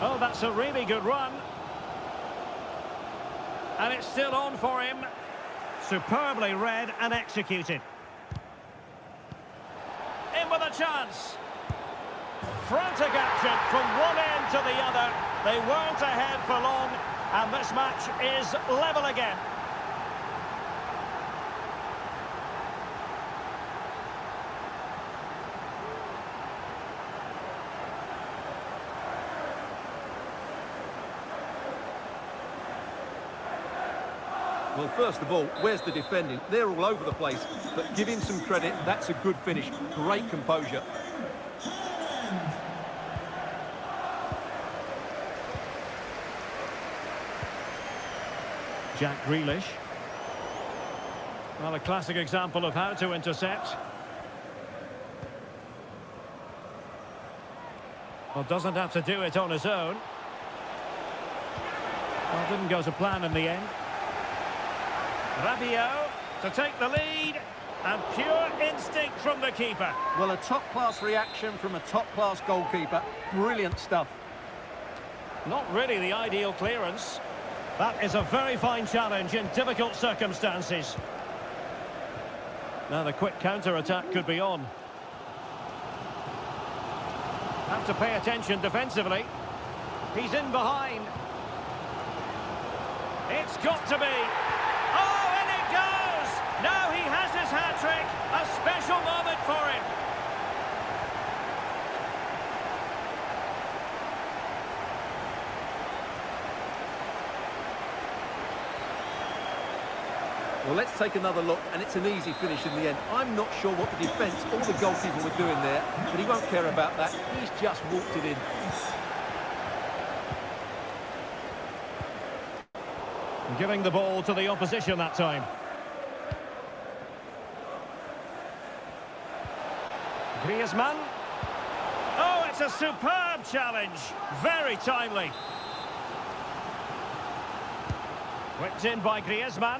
Oh, that's a really good run. And it's still on for him. Superbly read and executed. In with a chance. Frantic action from one end to the other. They weren't ahead for long, and this match is level again. Well, first of all, where's the defending? They're all over the place, but give him some credit. That's a good finish. Great composure. Jack Grealish. Well, a classic example of how to intercept. Well, doesn't have to do it on his own. Well, didn't go to plan in the end. Rabiot to take the lead, and pure instinct from the keeper. Well, a top-class reaction from a top-class goalkeeper. Brilliant stuff. Not really the ideal clearance. That is a very fine challenge in difficult circumstances. Now the quick counter-attack could be on. Have to pay attention defensively. He's in behind. It's got to be. Oh, and it goes! Now he has his hat-trick. A special moment for him. Well, let's take another look, and it's an easy finish in the end. I'm not sure what the defence or the goalkeeper were doing there, but he won't care about that. He's just walked it in. Giving the ball to the opposition that time. Griezmann. Oh, it's a superb challenge. Very timely. Whipped in by Griezmann.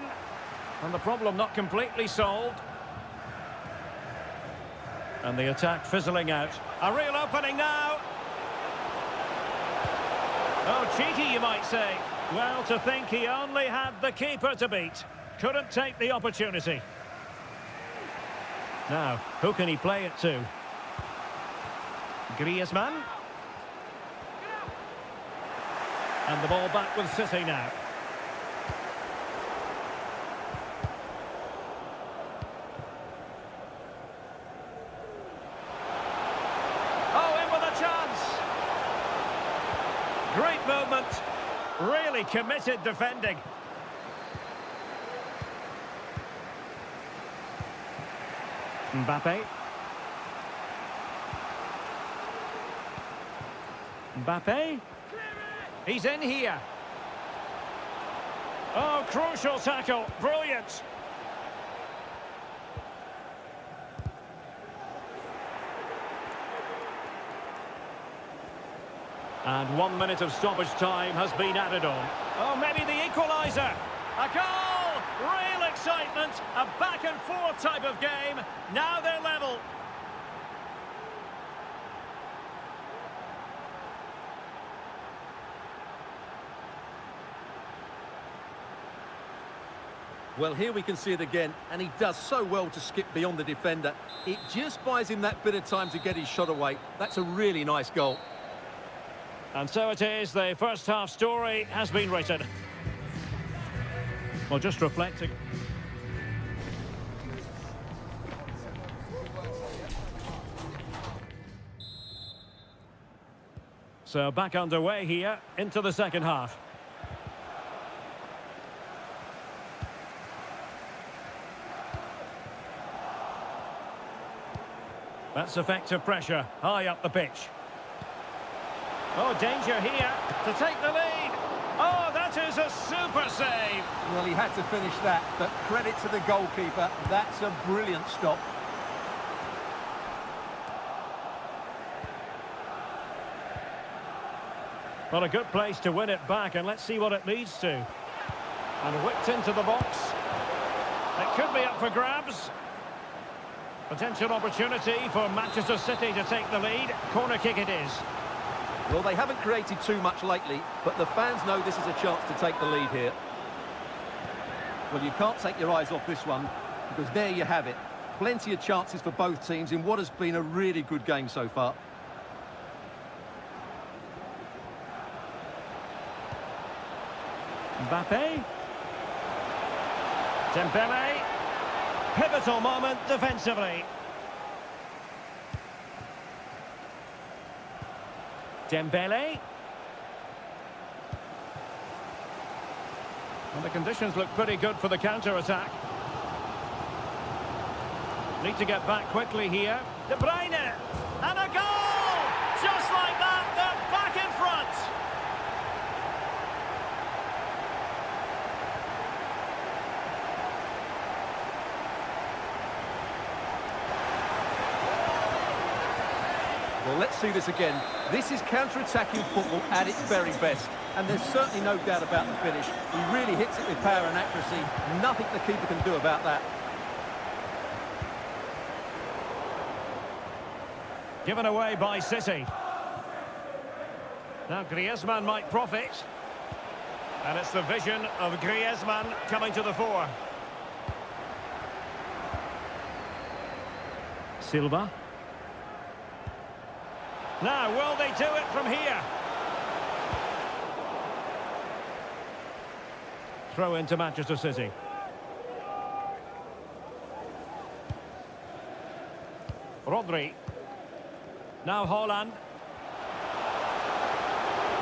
And the problem not completely solved. And the attack fizzling out. A real opening now. Oh, cheeky, you might say. Well, to think he only had the keeper to beat. Couldn't take the opportunity. Now, who can he play it to? Griezmann. And the ball back with City now. Oh, in with a chance. Great movement. Really committed defending. Mbappe. Mbappe. He's in here. Oh, crucial tackle. Brilliant. And 1 minute of stoppage time has been added on. Oh, maybe the equaliser. A goal! Real excitement. A back-and-forth type of game. Now they're level. Well, here we can see it again, and he does so well to skip beyond the defender. It just buys him that bit of time to get his shot away. That's a really nice goal. And so it is, the first half story has been written. Well, just reflecting. So back underway here into the second half. That's effective pressure, high up the pitch. Oh, danger here to take the lead. Oh, that is a super save. Well, he had to finish that, but credit to the goalkeeper. That's a brilliant stop. Well, a good place to win it back, and let's see what it leads to. And whipped into the box. It could be up for grabs. Potential opportunity for Manchester City to take the lead. Corner kick it is. Well, they haven't created too much lately, but the fans know this is a chance to take the lead here. Well, you can't take your eyes off this one, because there you have it. Plenty of chances for both teams in what has been a really good game so far. Mbappe. Dembele. Pivotal moment defensively. Dembele. And the conditions look pretty good for the counter-attack. Need to get back quickly here. De Bruyne. And a goal! Just like that, they're back in front. Well, let's see this again. This is counter-attacking football at its very best. And there's certainly no doubt about the finish. He really hits it with power and accuracy. Nothing the keeper can do about that. Given away by City. Now Griezmann might profit. And it's the vision of Griezmann coming to the fore. Silva. Now, will they do it from here? Throw into Manchester City. Rodri. Now Haaland.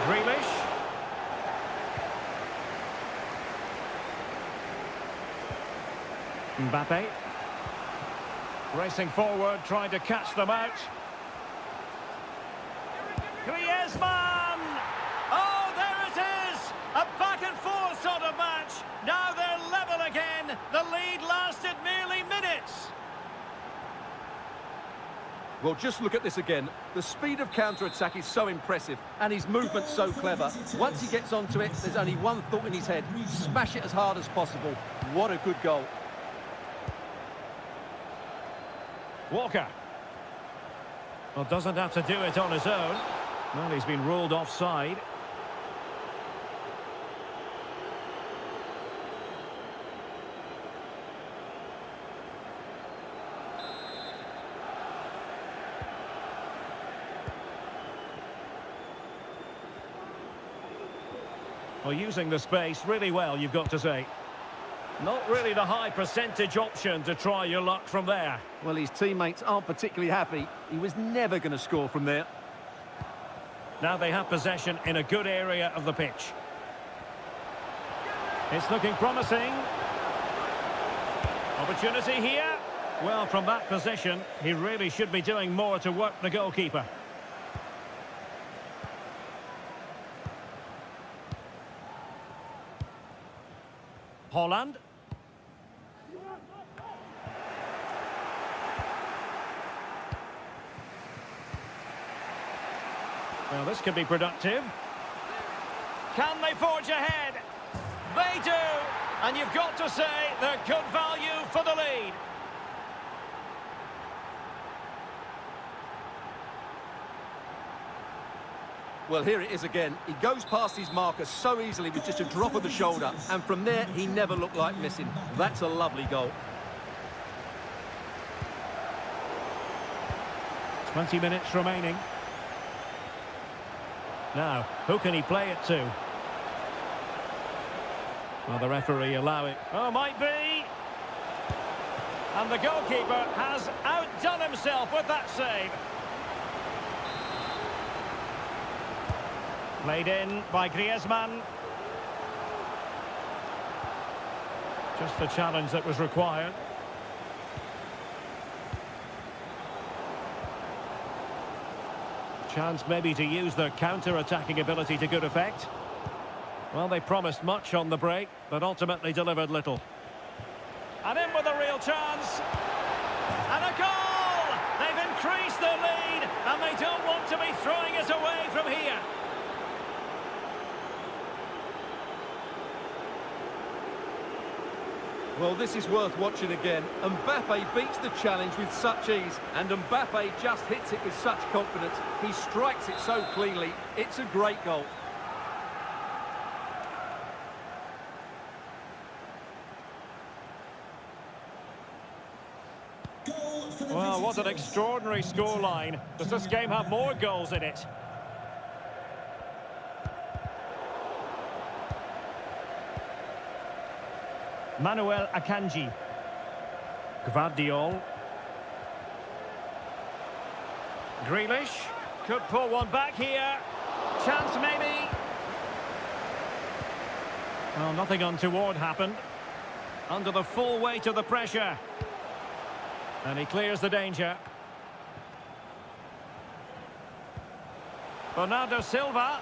Grealish. Mbappe. Racing forward, trying to catch them out. Griezmann! Oh, there it is! A back-and-forth sort of match. Now they're level again. The lead lasted merely minutes. Well, just look at this again. The speed of counter-attack is so impressive, and his movement's so clever. Once he gets onto it, there's only one thought in his head. Smash it as hard as possible. What a good goal. Walker. Well, doesn't have to do it on his own. Well, he's been ruled offside. Well, using the space really well, you've got to say. Not really the high percentage option to try your luck from there. Well, his teammates aren't particularly happy. He was never going to score from there. Now they have possession in a good area of the pitch. It's looking promising. Opportunity here. Well, from that position, he really should be doing more to work the goalkeeper. Holland. Well, this could be productive. Can they forge ahead? They do! And you've got to say they're good value for the lead. Well, here it is again. He goes past his marker so easily with just a drop of the shoulder. And from there, he never looked like missing. That's a lovely goal. 20 minutes remaining. Now, who can he play it to? Well, the referee allow it. Oh, might be. And the goalkeeper has outdone himself with that save. Played in by Griezmann. Just the challenge that was required. Chance maybe to use their counter-attacking ability to good effect. Well, they promised much on the break, but ultimately delivered little. And in with a real chance. And a goal! They've increased their lead, and they don't want to be throwing it away from here. Well, this is worth watching again. Mbappe beats the challenge with such ease, and Mbappe just hits it with such confidence. He strikes it so cleanly. It's a great goal. Well, what an extraordinary scoreline. Does this game have more goals in it? Manuel Akanji. Gvardiol. Grealish. Could pull one back here. Chance maybe. Well, nothing untoward happened. Under the full weight of the pressure. And he clears the danger. Bernardo Silva.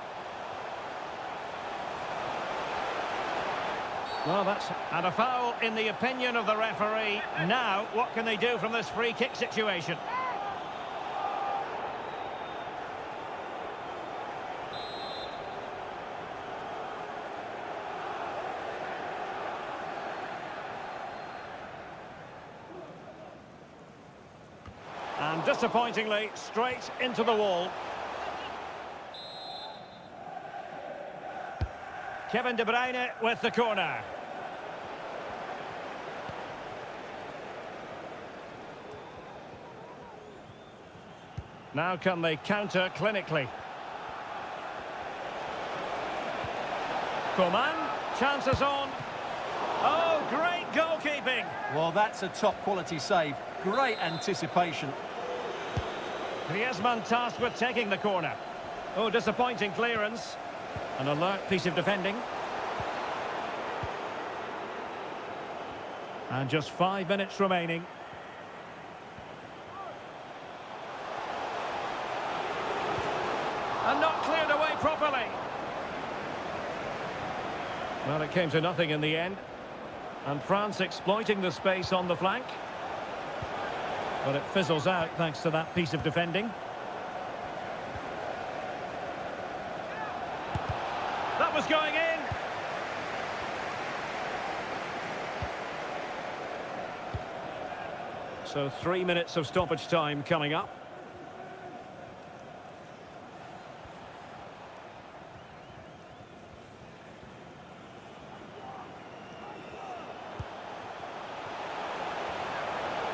Well, that's and a foul in the opinion of the referee. Now, what can they do from this free kick situation? And disappointingly, straight into the wall. Kevin De Bruyne with the corner. Now can they counter clinically? Coman, chances on. Oh, great goalkeeping. Well, that's a top-quality save. Great anticipation. Griezmann tasked with taking the corner. Oh, disappointing clearance. An alert piece of defending. And just 5 minutes remaining. And not cleared away properly. Well, it came to nothing in the end. And France exploiting the space on the flank. But it fizzles out thanks to that piece of defending. That was going in. So 3 minutes of stoppage time coming up.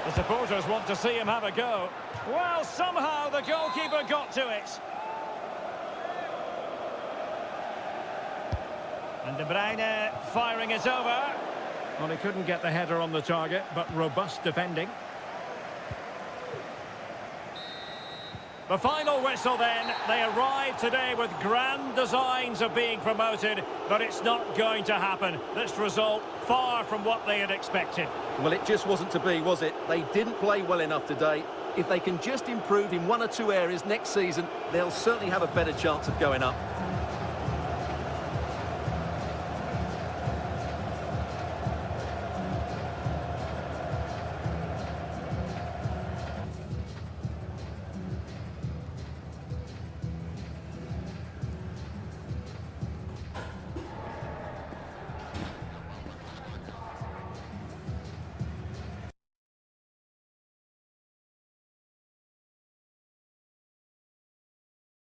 The supporters want to see him have a go. Well, somehow the goalkeeper got to it. And De Bruyne firing it over. Well, he couldn't get the header on the target, but robust defending. The final whistle then. They arrive today with grand designs of being promoted, but it's not going to happen. This result far from what they had expected. Well, it just wasn't to be, was it? They didn't play well enough today. If they can just improve in one or two areas next season, they'll certainly have a better chance of going up.